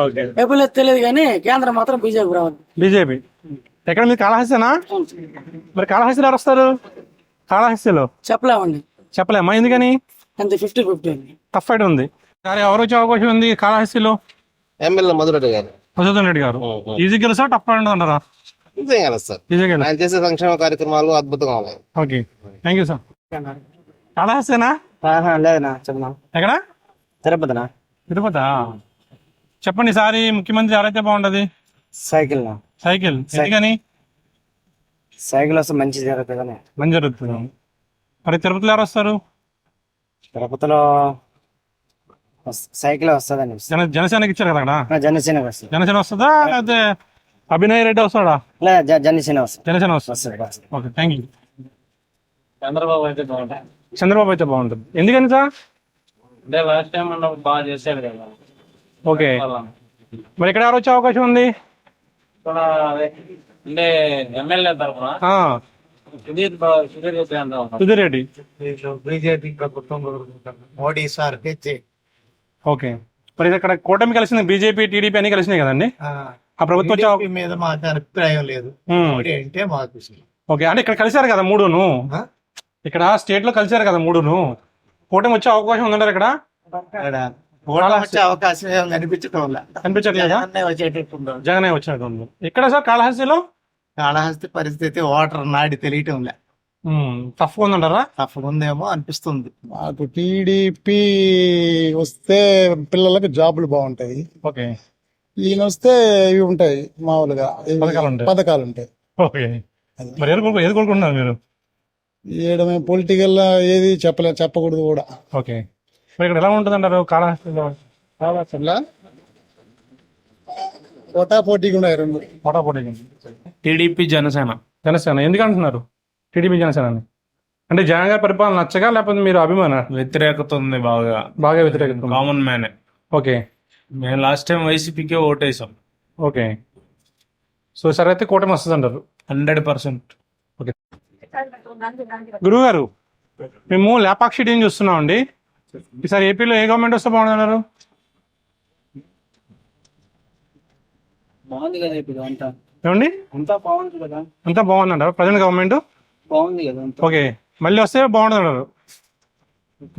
ఓకే తెలియదు కానీ కేంద్రం మాత్రం బీజేపీ రావాలి. బీజేపీ ఎక్కడ మీరు కాళహస్తినా? మరి కాళహస్తిలో ఎవరు వస్తారు? కాళహస్తిలో చెప్పలేమండి, చెప్పలేమా ఎందుకని? అంతే 50-50 టఫ్ ఫైట్ ఉంది. సరే ఎవరు వచ్చే అవకాశం ఉంది కాళహస్తిలో? ఎమ్మెల్యే మధురెడ్డి గారు మధుసూదన్ రెడ్డి గారు ఈజీ గెలుసా టఫ్ ఫైట్ అంటారా? ఇదే కదా సార్, ఈజీ గెలుసు. ఆయన చేసే సంక్షేమ కార్యక్రమాలు అద్భుతంగా ఉన్నాయి. Okay thank you sir. కాళహస్తినా? లేదనా చెప్తున్నా ఎక్కడ? తిరుపతినా తిరుపతి. చెప్పండి ఈసారి ముఖ్యమంత్రి ఎవరైతే బాగుంటది? సైకిల్ సైకిల్ ఎందుకని? సైకిల్ వస్తే మంచి జరుగుతుందని. మంచి జరుగుతుంది. మరి తిరుపతిలో ఎవరు వస్తారు? తిరుపతిలో సైకిల్ వస్తుందని జనసేనకి ఇచ్చారు కదా అక్కడ. జనసేన వస్తుంది. జనసేన వస్తుందా లేకపోతే అభినయ్ రెడ్డి వస్తాడా? లేదా జనసేన వస్తుంది. జనసేన వస్తుంది. Okay thank you. చంద్రబాబు అయితే బాగుంటాయి. చంద్రబాబు అయితే బాగుంటుంది ఎందుకని సార్? అంటే లాస్ట్ టైం అన్నప్పుడు బాగా చేశాడు కదా. ఓకే మరి ఇక్కడ ఎవరు వచ్చే అవకాశం ఉంది? ఇక్కడ అంటే ఎమ్మెల్యే తరఫున ఆ, సుధీర్ రెడ్డి అంటాం. సుధీర్ రెడ్డి. బీజేపీ ప్రభుత్వం మోడీ సార్ ఓకే మరి ఇక్కడ కూటమి కలిసింది, బీజేపీ టీడీపీ అన్ని కలిసినాయి కదండి. ఆ ప్రభుత్వం వచ్చే మీద మాకు అభిప్రాయం లేదు. ఉమ్. మోడీ అంటే మాకు ఓకే అంటే ఇక్కడ కలిశారు కదా మూడును, ఇక్కడ స్టేట్ లో కలిశారు కదా మూడును, కూటమి వచ్చే అవకాశం ఉందంటారు ఇక్కడ? వచ్చే అవకాశం ఏం కనిపించడం కనిపించట్లేదా? జగనే వచ్చినట్టు ఇక్కడ సార్ కాళహస్తిలో కాళహస్తి పరిస్థితి ఓటర్ నాడి తెలియటం లే, టఫ్ ఉందంటారా? తప్పకుందేమో అనిపిస్తుంది. మాకు టీడీపీ వస్తే పిల్లలకు జాబులు బాగుంటాయి. ఓకే ఈయన వస్తే ఇవి ఉంటాయి మామూలుగా పథకాలు ఉంటాయి. పథకాలు ఉంటాయి. ఓకే మరి ఏది కోరుకుంటున్నారు మీరు? ఏడమే పొలిటికల్ ఏది చెప్పకూడదు కూడా. ఓకే మరి ఇక్కడ ఎలా ఉంటుంది అంటారు కాళహస్తిలో? అట్లా పోటాపోటీగా ఉన్నాయి రెండు. పోటాపోటీ. టీడీపీ జనసేన. జనసేన ఎందుకు అంటున్నారు టీడీపీ జనసేన అని? అంటే జగన్ గారి పరిపాలన నచ్చగా లేకపోతే మీరు అభిమాన? వ్యతిరేకత ఉంది బాగా. బాగా వ్యతిరేకత. కామన్ మ్యానే. ఓకే మేము లాస్ట్ టైం వైసీపీకే ఓటేసాం. ఓకే సో సరే అయితే కూటమి వస్తుంది అంటారు 100%. ఓకే గురువు గారు మేము లేపాక్షి టీం చూస్తున్నాం అండి. ఈసారి ఏపీలో ఏ గవర్నమెంట్ వస్తే బాగుంటున్నారు? బాగుంది కదా ఇప్పుడు అంతా. ఏమండి అంతా బాగుంది కదా. అంతా బాగుందంటారు ప్రజెంట్ గవర్నమెంట్? బాగుంది కదా. ఓకే మళ్ళీ వస్తే బాగుంటున్నారు.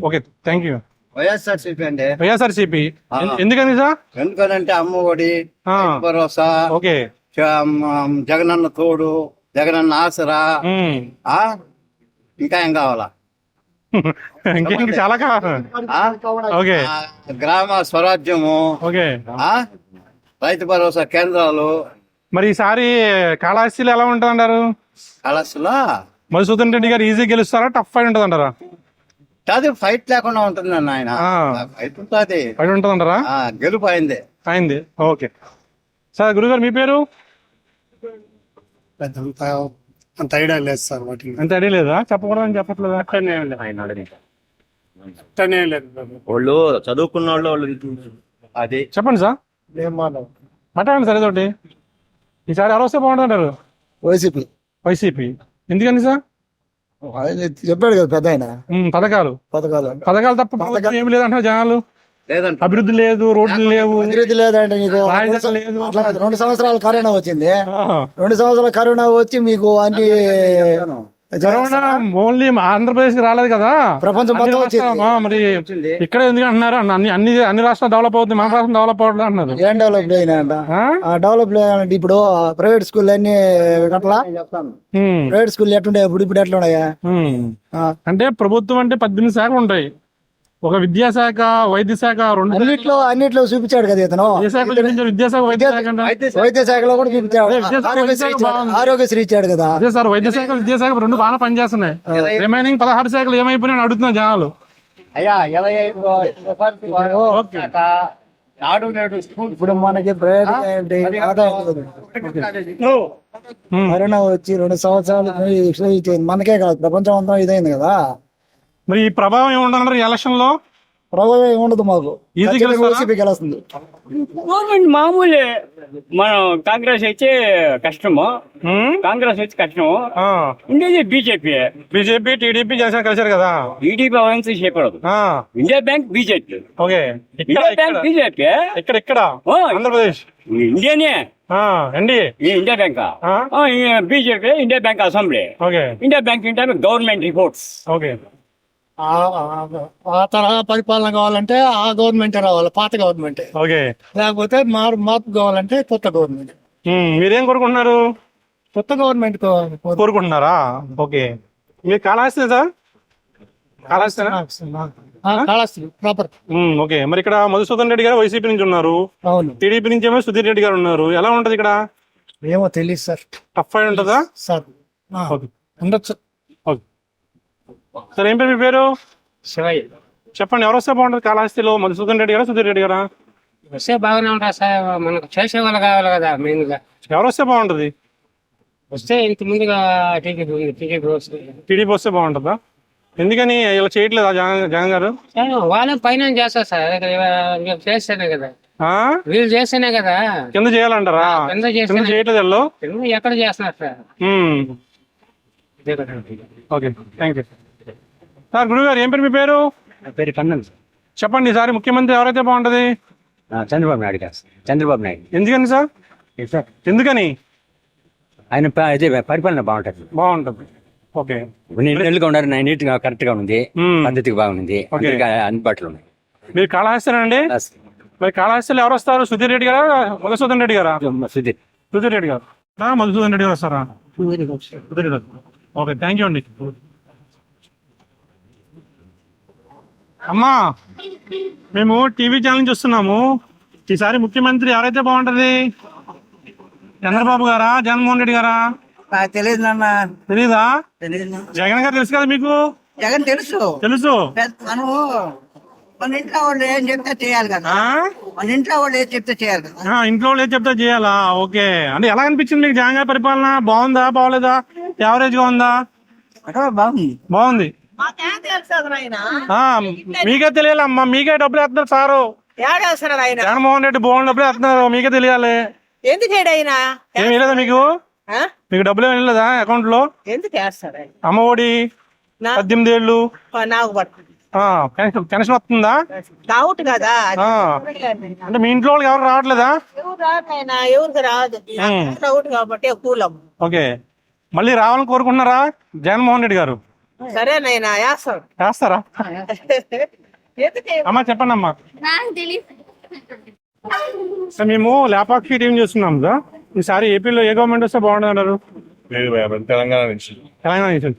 Okay thank you. వైఎస్ఆర్సీపీ అండి. వైఎస్ఆర్సీపీ ఎందుకని సార్? ఎందుకంటే అమ్మ ఒడి, ఆ, భరోసా, ఓకే జగనన్న తోడు, జగనన్న ఆసరా, ఆ ఇంకా ఏం కావాలా? ఇంకేం చాలా కావాలి. ఆ? ఓకే ఆ, గ్రామ స్వరాజ్యము, ఓకే ఆ రైతు భరోసా కేంద్రాలు. మరి ఈసారి కాళహస్తిలో ఎలా ఉంటుంది అంటారు? కళాశాల మధుసూదన్ రెడ్డి గారు ఈజీ గెలుస్తారా టఫ్ ఫైట్ ఉంటుంది అంటారా? అది ఫైట్ లేకుండా ఉంటుంది అన్న ఆయన. ఫైట్ ఉంటుంది, ఫైట్ ఉంటుంది అంటారా? గెలుపు అయింది. అయింది. ఓకే సార్ గురుగారు మీ పేరు? అంత ఐడియా లేదు సార్ వాటిని. అంత ఐడియా లేదా? చెప్పకూడదని చెప్పట్లేదా? వాళ్ళు చదువుకున్న వాళ్ళు అది చెప్పండి సార్, మాట్లాడండి సరే తోటి. ఈసారి ఎవరు వస్తే బాగుంటుంది అంటారు? వైసీపీ. వైసీపీ ఎందుకని సార్? ఆయన చెప్పాడు కదా పెద్ద ఆయన, పథకాలు పథకాలు తప్ప ప్రభుత్వం ఏమి లేదంటారు జనాలు. లేదంట, అభివృద్ధి లేదు, రోడ్లు లేవు, అభివృద్ధి లేదంటే మీకు రాజధాని లేదు. అట్లా 2 సంవత్సరాలు కరోనా వచ్చింది. ఆ, 2 సంవత్సరాలు కరోనా వచ్చి మీకు అన్ని కరోనా ఓన్లీ ఆంధ్రప్రదేశ్ కి రాలేదు కదా, ప్రపంచం అన్ని మొత్తం రాష్ట్రాలు. వచ్చింది. మరి ఇక్కడ ఎందుకు అంటున్నారు? అన్ని రాష్ట్రాలు డెవలప్ అవుతుంది, మన రాష్ట్రం డెవలప్ అవ్వడం అంటున్నారు. ఏం డెవలప్ అయినాయంట? ఆ? డెవలప్ అంటే ఇప్పుడు ప్రైవేట్ స్కూల్ అన్ని అట్లా ప్రైవేట్ స్కూల్ ఎట్లుండే ఇప్పుడు ఎట్లా ఉన్నాయా? అంటే ప్రభుత్వం అంటే 18 శాఖలు ఉంటాయి. ఒక విద్యాశాఖ, వైద్య శాఖ, రెండు అన్నిట్లో చూపించాడు కదా ఇతను. విద్యాశాఖ, వైద్య శాఖ అంటే వైద్య శాఖలో కూడా చూపించాడు. ఆరోగ్యశ్రీ ఇచ్చాడు కదా. అదే సార్, వైద్య శాఖ, విద్యాశాఖ రెండు బాగా పనిచేస్తున్నాయి. రిమైనింగ్ 16 శాఖలు ఏమైపోయినా అడుగుతున్నారు జనాలు. ఇప్పుడు మనకి కరోనా వచ్చి 2 సంవత్సరాలు మనకే కాదు ప్రపంచం అంతా ఇదైంది కదా. మరి ఈ ప్రభావం ఏముంటారు ఎలక్షన్ లో? ప్రభావం ఏమి ఉండదు మాకు. ఈజీ ఖచ్చితంగా గెలుస్తారా? వైసీపీ గెలుస్తుంది. గవర్నమెంట్ మామూలే, మనం కాంగ్రెస్ అయితే కష్టము, కాంగ్రెస్ అయితే కష్టము, ఉండేది బీజేపీ. బీజేపీ, టీడీపీ, జనసేన కలిసారు కదా. టీడీపీ అవన్నీ చేయకూడదు. India bank BJP, okay. India bank BJP, ఇక్కడ ఆంధ్రప్రదేశ్ ఇండియానే NDA, India bank BJP, India bank assembly, okay. India bank ఏంటంటే గవర్నమెంట్ రిపోర్ట్స్. ఓకే. ఆ తరహా పరిపాలన కావాలంటే ఆ గవర్నమెంట్ రావాలి, పాత గవర్నమెంట్. ఓకే. లేకపోతే మార్పు కావాలంటే కొత్త గవర్నమెంట్. మీరేం కోరుకుంటున్నారు? కొత్త గవర్నమెంట్ కోరుకుంటున్నారా? ఓకే. మీరు కాళహస్తి సార్? కాళహస్తినా? కాళహస్తి ప్రాపర్. ఓకే. మరి ఇక్కడ మధుసూదన్ రెడ్డి గారు వైసీపీ నుంచి ఉన్నారు, అవును. టీడీపీ నుంచి ఏమో సుధీర్ రెడ్డి గారు ఉన్నారు. ఎలా ఉంటది ఇక్కడ? ఏమో తెలియదు సార్. టఫ్ అయి ఉంటుందా సార్? ఓకే. ఉండొచ్చు. ఓకే సార్, ఏం పేరు మీ పేరు? శివయ్య. చెప్పండి, ఎవరు వస్తే బాగుంటుంది కాళహస్తిలో? మధుసూదన్ రెడ్డి గారా, సుధీర్ రెడ్డి గారా? వస్తే బాగానే ఉంటారు సార్, మనకు చేసే వాళ్ళు కావాలి కదా మెయిన్ గా. ఎవరు వస్తే బాగుంటుంది? వస్తే ఇంత ముందుగా టీడీపీ వస్తే బాగుంటుందా? ఎందుకని ఇలా చేయట్లేదా జగన్ గారు? వాళ్ళే పైన చేస్తారు సార్, చేస్తేనే కదా, ఆ? వీళ్ళు చేస్తేనే కదా కింద చేయాలంటారా? కింద కింద చేయట్లేదు వీళ్ళు. ఎక్కడ చేస్తున్నారు sir? Okay, thank you sir. గురువు గారు, ఏం పేరు మీ పేరు? పేరు కన్నన్ సార్. చెప్పండి, ఈసారి ముఖ్యమంత్రి ఎవరైతే బాగుంటది? చంద్రబాబు నాయుడు గారు. చంద్రబాబు నాయుడు. ఎందుకని సార్? ఎందుకని? ఆయన ఇదే పరిపాలన బాగుంటది. బాగుంటది. ఓకే. నీట్గా ఉన్నారు, నీట్ గా కరెక్ట్ గా ఉంది, పద్ధతిగా బాగుంది, ఓకే. అందుబాటులో ఉంది. మీరు కాళహస్తినండి? మరి కాళహస్తిలో ఎవరు వస్తారు? సుధీర్ రెడ్డి గారా, మధుసూదన్ రెడ్డి గారా? సుధీర్ రెడ్డి గారు. మధుసూదన్ రెడ్డి గారు వస్తారా? సుధీర్ గారు. ఓకే, థ్యాంక్ యూ అండి. అమ్మా, మేము టీవీ ఛానల్ నుంచి వస్తున్నాము. ఈసారి ముఖ్యమంత్రి ఎవరైతే బాగుంటది? చంద్రబాబు గారా, జగన్మోహన్ రెడ్డి గారా? నాకు తెలియదు నాన్న. తెలీదా? తెలియదు. జగన్ గారు తెలుసు కదా మీకు? జగన్ తెలుసు. తెలుసు. మనము మన ఇంట్లో వాళ్ళు ఏం చెప్తే చేయాలి కదా. మన ఇంట్లో వాళ్ళు ఏం చెప్తే చేయాలి కదా. ఇంట్లో వాళ్ళు ఏం చెప్తా చేయాలా? ఓకే. అంటే ఎలా అనిపించింది మీకు జగన్ గారి పరిపాలన? బాగుందా, బాగోలేదా, యావరేజ్ గా ఉందా? బాగుంది. బాగుంది. మీకే తెలియాలమ్మా, మీకే డబ్బులు వేస్తున్నారు సారు. జగన్మోహన్ రెడ్డి బోన్ డబ్బులు వేస్తున్నారు, మీకే తెలియాలి. ఎందుకు అయినా ఏమి లేదా మీకు? మీకు డబ్బులు ఏమి లేదా అకౌంట్ లో? ఎందుకు వేస్తాడు? అమ్మ ఒడి 18 ఏళ్ళు నాకు పెన్షన్ వస్తుందా? డౌట్ కదా. అంటే మీ ఇంట్లో వాళ్ళకి ఎవరు రావట్లేదా? ఎవరికి రాదు, డౌట్ కాబట్టి కూలం. ఓకే. మళ్ళీ రావాలని కోరుకుంటున్నారా జగన్మోహన్ రెడ్డి గారు? సరేనైనా వేస్తారా? అమ్మా చెప్పండి అమ్మా. మేము లేపాక్షి టీం చూస్తున్నాం సార్. ఈసారి ఏపీలో ఏ గవర్నమెంట్ వస్తే బాగుంటుంది అంటారు? తెలంగాణ నుంచి. తెలంగాణ నుంచి.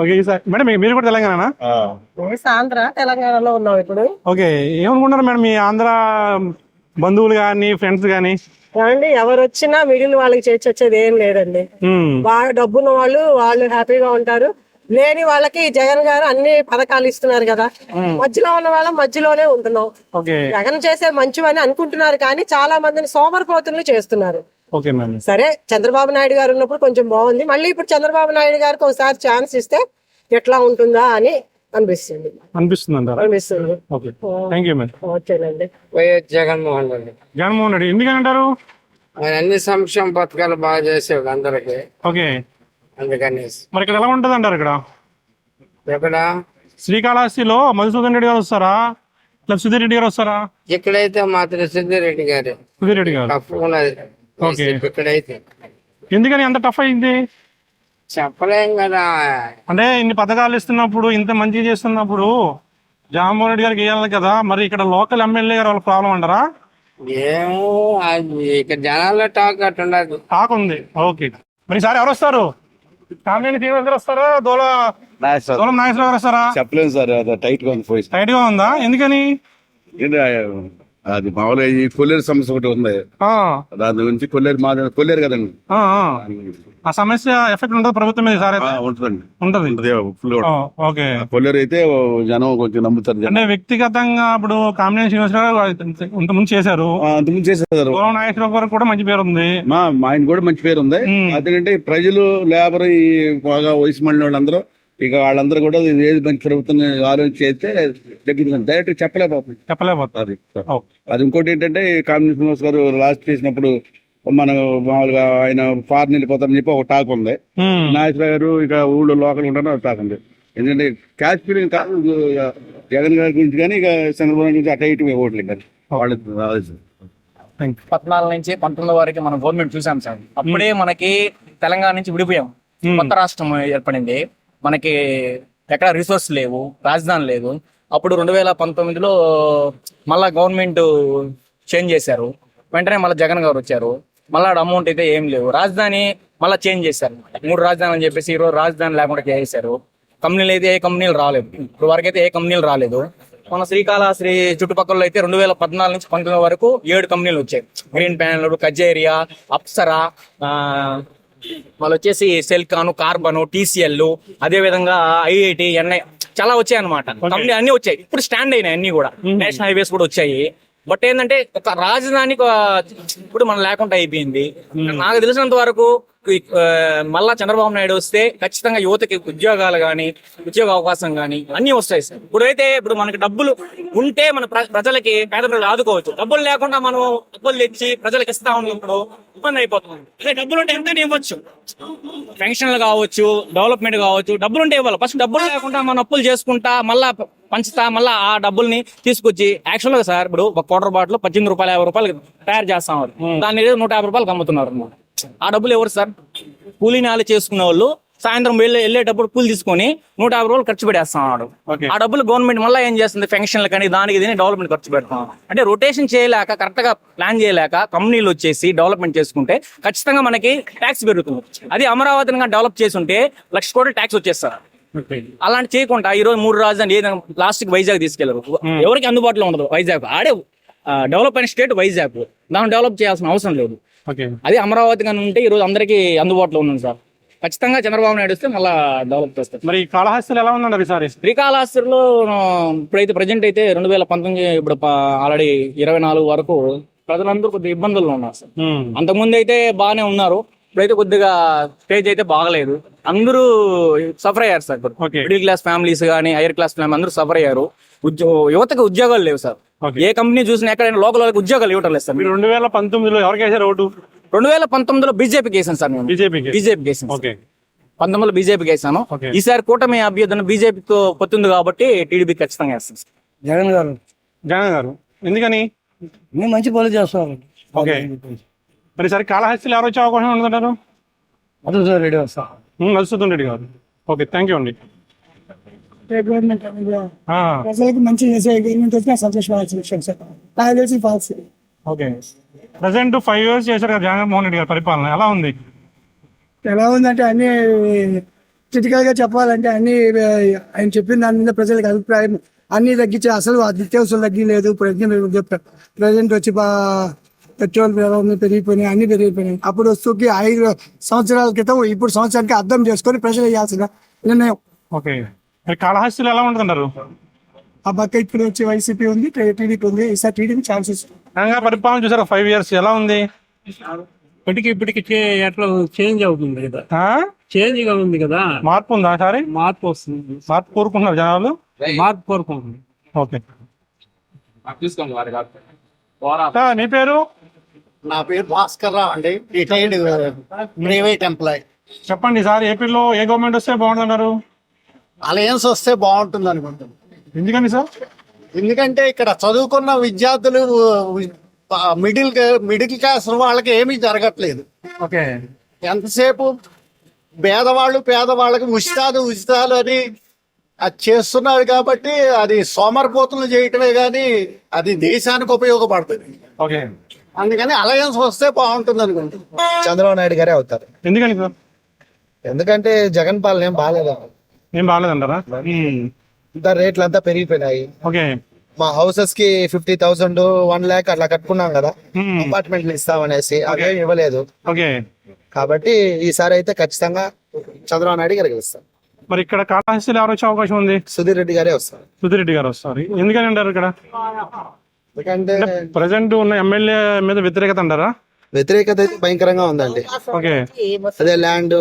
Okay sir. మేడం మీరు కూడా తెలంగాణ? ఆంధ్ర తెలంగాణలో ఉన్నాం ఇప్పుడు. ఓకే. ఏమనుకుంటున్నారు మేడం మీ ఆంధ్ర బంధువులు కానీ ఫ్రెండ్స్ కానీ? ఏమండి, ఎవరు వచ్చినా మిగిలిన వాళ్ళకి చేర్చి వచ్చేది ఏం లేదండి. డబ్బున్న వాళ్ళు హ్యాపీగా ఉంటారు. లేని వాళ్ళకి జగన్ గారు అన్ని పథకాలు ఇస్తున్నారు కదా. మధ్యలో ఉన్న వాళ్ళం మధ్యలోనే ఉంటున్నాం. జగన్ చేసే మంచివని అనుకుంటున్నారు కానీ చాలా మందిని సోమరిపోతులు చేస్తున్నారు. సరే, చంద్రబాబు నాయుడు గారు ఉన్నప్పుడు కొంచెం బాగుంది. మళ్ళీ ఇప్పుడు చంద్రబాబు నాయుడు గారికి ఒకసారి ఛాన్స్ ఇస్తే ఎట్లా ఉంటుందా అని అనిపిస్తుంది. ఓకేనండి. జగన్మోహన్ రెడ్డి. జగన్మోహన్ రెడ్డి ఎందుకంటారు? ఆయన అన్ని సంక్షేమ పథకాలు బాగా చేసేవాడు అందరికి. ఓకే. అందుకని మరి ఇక్కడ ఎలా ఉంటది అంటారు? ఇక్కడ ఎక్కడ శ్రీకాళహస్తిలో మధుసూదన్ రెడ్డి గారు వస్తారా, సుధీర్ రెడ్డి గారు వస్తారా? ఇక్కడైతే మాత్రం సుధీర్ రెడ్డి గారు. సుధీర్ రెడ్డి గారు. ఓకే. ఇక్కడైతే ఎందుకని అంత టఫ్ అయింది? చెప్పలేం కదా. అంటే ఇన్ని పథకాలు ఇస్తున్నప్పుడు, ఇంత మంచి చేస్తున్నప్పుడు జగన్మోహన్ రెడ్డి గారికి వేయాలి కదా. మరి ఇక్కడ లోకల్ ఎమ్మెల్యే గారు వాళ్ళ ప్రాబ్లం అంటారా? ఏమో, ఇక్కడ జనాల్లో టాక్ అట్టు ఉండదు. టాక్ ఉంది. ఓకే. మరి ఈసారి ఎవరు వస్తారు? కామినేని శ్రీనివాస్ గారు వస్తారా, దూలం నాగేశ్వరరావు గారు వస్తారా? చెప్పలేము సార్, టైట్ గా ఉంది. టైట్ గా ఉందా? ఎందుకని? అది మామూలుగా ఈ కొల్లేరు సమస్య ఒకటి ఉంది, దాని గురించి కొల్లేరు కదండి. ఆ సమస్య ఎఫెక్ట్ ఉంటుంది ప్రభుత్వం మీద ఈసారి? ఉంటది. ఓకే. కొల్లేరు అయితే జనం కొంచెం నమ్ముతారు. అంటే వ్యక్తిగతంగా ఇప్పుడు కామినేని శ్రీనివాసరావు ఇంతకుముందు చేశారు, దూలం నాగేశ్వరరావు గారు కూడా మంచి పేరు ఉంది. ఆయన కూడా మంచి పేరు ఉంది. ఎందుకంటే ప్రజలు లేబర్ ఈ బాగా వయసు మళ్ళీ వాళ్ళందరూ ఇక వాళ్ళందరూ కూడా ఇది ఏది మంచి ప్రభుత్వం ఆలోచించి చేస్తే తగ్గింది డైరెక్ట్ చెప్పలేకపోతుంది అది ఇంకోటి ఏంటంటే కామినేని శ్రీనివాస్ గారు లాస్ట్ చేసినప్పుడు మన మామూలుగా ఆయన ఫారెన్ వెళ్ళిపోతారని చెప్పి ఒక టాక్ ఉంది. నాగేశ్వర గారు ఇక ఊళ్ళో లోకల్ ఉంటారని ఒక టాక్ ఉంది. ఎందుకంటే క్యాష్ ఫీలింగ్ కాదు జగన్ గారి గురించి కానీ ఇక చంద్రబాబు గురించి అటు ఇటు ఓట్లు కానీ వాళ్ళు 14 నుంచి 19 వరకు మనం గవర్నమెంట్ చూసాం సార్. అప్పుడే మనకి తెలంగాణ నుంచి విడిపోయాం, కొత్త రాష్ట్రం ఏర్పడింది. మనకి ఎక్కడ రిసోర్స్ లేవు, రాజధాని లేదు. అప్పుడు 2019లో మళ్ళా గవర్నమెంట్ చేంజ్ చేశారు. వెంటనే మళ్ళీ జగన్ గారు వచ్చారు. మళ్ళీ అమౌంట్ అయితే ఏం లేవు. రాజధాని మళ్ళీ చేంజ్ చేశారు. 3 రాజధానులు అని చెప్పేసి ఈరోజు రాజధాని లేకుండా చేశారు. కంపెనీలు అయితే ఏ కంపెనీలు రాలేదు, ఇప్పుడు వరకు అయితే ఏ కంపెనీలు రాలేదు. మన శ్రీకాళహస్తి చుట్టుపక్కల అయితే 2014 నుంచి 19 వరకు 7 కంపెనీలు వచ్చాయి. గ్రీన్ ప్యానల్, కజేరియా, అప్సరా, వాళ్ళు వచ్చేసి సెల్కాను, కార్బన్, TCL, అదే విధంగా IIT, NI చాలా వచ్చాయి అనమాట. కంపెనీ అన్ని వచ్చాయి. ఇప్పుడు స్టాండ్ అయినాయి అన్ని కూడా. నేషనల్ హైవేస్ కూడా వచ్చాయి. బట్ ఏంటంటే ఒక రాజధాని ఇప్పుడు మనం లేకుండా అయిపోయింది. నాకు తెలిసినంత వరకు మళ్ళా చంద్రబాబు నాయుడు వస్తే ఖచ్చితంగా యువతకి ఉద్యోగాలు కానీ, ఉద్యోగ అవకాశం కానీ అన్ని వస్తాయి సార్. ఇప్పుడు మనకి డబ్బులు ఉంటే మన ప్రజలకి, పేద ప్రజలు ఆదుకోవచ్చు. డబ్బులు లేకుండా మనం డబ్బులు తెచ్చి ప్రజలకు ఇస్తా ఉన్నప్పుడు ఇబ్బంది అయిపోతుంది. అదే డబ్బులు ఉంటే ఎంత ఇవ్వచ్చు, పెన్షన్లు కావచ్చు, డెవలప్మెంట్ కావచ్చు. డబ్బులు ఉంటే ఇవ్వాలి. ఫస్ట్ డబ్బులు లేకుండా మనం అప్పులు చేసుకుంటా మళ్ళా పంచుతా మళ్ళీ ఆ డబ్బుల్ని తీసుకొచ్చి యాక్చువల్గా సార్ ఇప్పుడు ఒక క్వార్టర్ బాటిల్ 18 రూపాయలు తయారు చేస్తాం. దాన్ని 150 రూపాయలు అమ్ముతున్నారు అన్నమాట. ఆ డబ్బులు ఎవరు సార్? కూలీ నాలి చేసుకునే వాళ్ళు సాయంత్రం వెళ్ళేటప్పుడు కూలి తీసుకొని 150 రూపాయలు ఖర్చు పెట్టేస్తున్నాడు. ఆ డబ్బులు గవర్నమెంట్ మళ్ళీ ఏం చేస్తుంది, పెన్షన్లు కానీ దానికి దీన్ని డెవలప్మెంట్ ఖర్చు పెడతాం. అంటే రొటేషన్ చేయలేక, కరెక్ట్ గా ప్లాన్ చేయలేక కంపెనీలు వచ్చేసి డెవలప్మెంట్ చేసుకుంటే ఖచ్చితంగా మనకి ట్యాక్స్ పెరుగుతుంది. అది అమరావతిని డెవలప్ చేసి ఉంటే 1,00,000 కోట్ల ట్యాక్స్ వచ్చేస్తారు. అలాంటి చేయకుండా ఈ రోజు 3 రాజధాని ఏదైనా ప్లాస్టిక్ వైజాగ్ తీసుకెళ్లరు. ఎవరికి అందుబాటులో ఉండదు వైజాగ్. ఆడే డెవలప్ అయిన స్టేట్ వైజాగ్, దాన్ని డెవలప్ చేయాల్సిన అవసరం లేదు. అది అమరావతి కానీ ఉంటే ఈ రోజు అందరికీ అందుబాటులో ఉంది సార్. ఖచ్చితంగా చంద్రబాబు నాయుడు వస్తే మళ్ళీ డెవలప్ చేస్తారు. మరి కాళహస్తిలో ఎలా ఉందండి ఈసారి? శ్రీకాళహస్తిలో ఇప్పుడైతే ప్రజెంట్ అయితే 2019 ఇప్పుడు ఆల్రెడీ 24 వరకు ప్రజలందరూ కొద్దిగా ఇబ్బందుల్లో ఉన్నారు సార్. అంతకుముందు అయితే బాగానే ఉన్నారు, ఇప్పుడైతే కొద్దిగా స్టేజ్ అయితే బాగలేదు. అందరూ సఫర్ అయ్యారు సార్. మిడిల్ క్లాస్ ఫ్యామిలీస్ కానీ, హైయర్ క్లాస్ ఫ్యామిలీ అందరూ సఫర్ అయ్యారు. యువతకు ఉద్యోగాలు లేవు సార్. ఏ కంపెనీ చూసినా ఎక్కడైనా లోకల్ వాళ్ళకి ఉద్యోగాలు ఇవ్వటం లేదు సార్. మీరు 2019లో ఎవరికి వేసారు ఓటు? 2019లో బీజేపీకి వేసాను సార్. నేను బీజేపీకి వేసాను. 19లో బీజేపీకి వేసాను. ఈసారి కూటమి అభ్యర్థన బీజేపీతో పొత్తుంది కాబట్టి టీడీపీ ఖచ్చితంగా వేస్తాను. జగన్ గారు ఎందుకని? మంచి పనులు చేస్తారు. మరి సరే కాళహస్తిలో ఎవరు వచ్చే అవకాశం ఉందంటారు? మధుసూదన్ రెడ్డి వస్తారు. మధుసూదన్ రెడ్డి గారు. ఓకే, థ్యాంక్ యూ అండి. ప్రజలకు మంచి చేసే గవర్నమెంట్ వచ్చినా సంతోషపడాల్సిన విషయం సార్. నాకు తెలిసి ఫాల్స్. ఓకే, ప్రజెంట్ 5 years చేశారు కదా జగన్మోహన్ రెడ్డి గారి పరిపాలన, ఎలా ఉంది? ఎలా ఉందంటే అన్ని క్రిటికల్ గా చెప్పాలంటే అన్ని ఆయన చెప్పిన దాని మీద ప్రజలకు అభిప్రాయం అన్ని తగ్గించే, అసలు నిత్యావసరాలు తగ్గలేదు. ప్రజెంట్ వచ్చి పెట్రోల్ పెరిగిపోయినాయి, అన్ని పెరిగిపోయినాయి. అప్పుడు వస్తువుకి 5 సంవత్సరాల క్రితం, ఇప్పుడు సంవత్సరానికి అర్థం చేసుకొని ప్రజలు వేయాల్సిన నిర్ణయం. ఓకే, మరి కాళహస్తిలో ఎలా ఉంటుందన్నారు? ఆ పక్క ఇప్పుడు వచ్చి వైసీపీ ఉంది, టీడీపీ ఉంది. ఈసారి టీడీపీ ఛాన్సెస్. పరిపాలన చూసారా 5 years, ఎలా ఉంది? ఇప్పటికి ఎట్లా చేంజ్ అవుతుంది కదా, చేంజ్ గా ఉంది కదా. మార్పు ఉందా? సరే, మార్పు వస్తుంది. మార్పు కోరుకుంటున్నారు జనాలు, మార్పు కోరుకుంటుంది. ఓకే, నీ పేరు? నా పేరు భాస్కర్ రావు అండి, రిటైర్డ్ ప్రైవేట్ ఎంప్లాయ్. చెప్పండి సార్, ఏపీలో ఏ గవర్నమెంట్ వస్తే బాగుంటున్నారు? అలయన్స్ వస్తే బాగుంటుంది అనుకుంటున్నాను. ఎందుకని సార్? ఎందుకంటే ఇక్కడ చదువుకున్న విద్యార్థులు మిడిల్ క్లాస్ వాళ్ళకి ఏమీ జరగట్లేదు. ఓకే, ఎంతసేపు పేదవాళ్ళకి ఉచితాలు అని అది చేస్తున్నారు కాబట్టి అది సోమరిపోతులు చేయటమే కానీ అది దేశానికి ఉపయోగపడుతుంది. ఓకే, అందుకని అలయన్స్ వస్తే బాగుంటుంది అనుకుంటున్నాను. చంద్రబాబు నాయుడు గారే అవుతారు. ఎందుకని సార్? ఎందుకంటే జగన్ పాలన ఏం బాగాలేదు. ఏం బాగాలేదంటారా? ఇంత రేట్లు అంతా పెరిగిపోయినాయి. ఓకే, మా హౌసెస్ కి 50,000, 1 lakh అట్లా కట్టుకున్నాం కదా, అపార్ట్మెంట్లు ఇస్తామనేసి అదే ఇవ్వలేదు. ఓకే, కాబట్టి ఈసారి అయితే ఖచ్చితంగా చంద్రబాబు నాయుడు గారు గెలుస్తారు. మరి ఇక్కడ కాళహస్తిలో ఎవరు వచ్చే అవకాశం ఉంది? సుధీర్ రెడ్డి గారే వస్తారు. సుధీర్ రెడ్డి గారు వస్తారు. ఎందుకని అంటారు? ఇక్కడ ఎందుకంటే ప్రజెంట్ ఉన్న ఎమ్మెల్యే మీద వ్యతిరేకత అంటారా? వ్యతిరేకత అయితే భయంకరంగా ఉందండి. ఓకే. అదే ల్యాండ్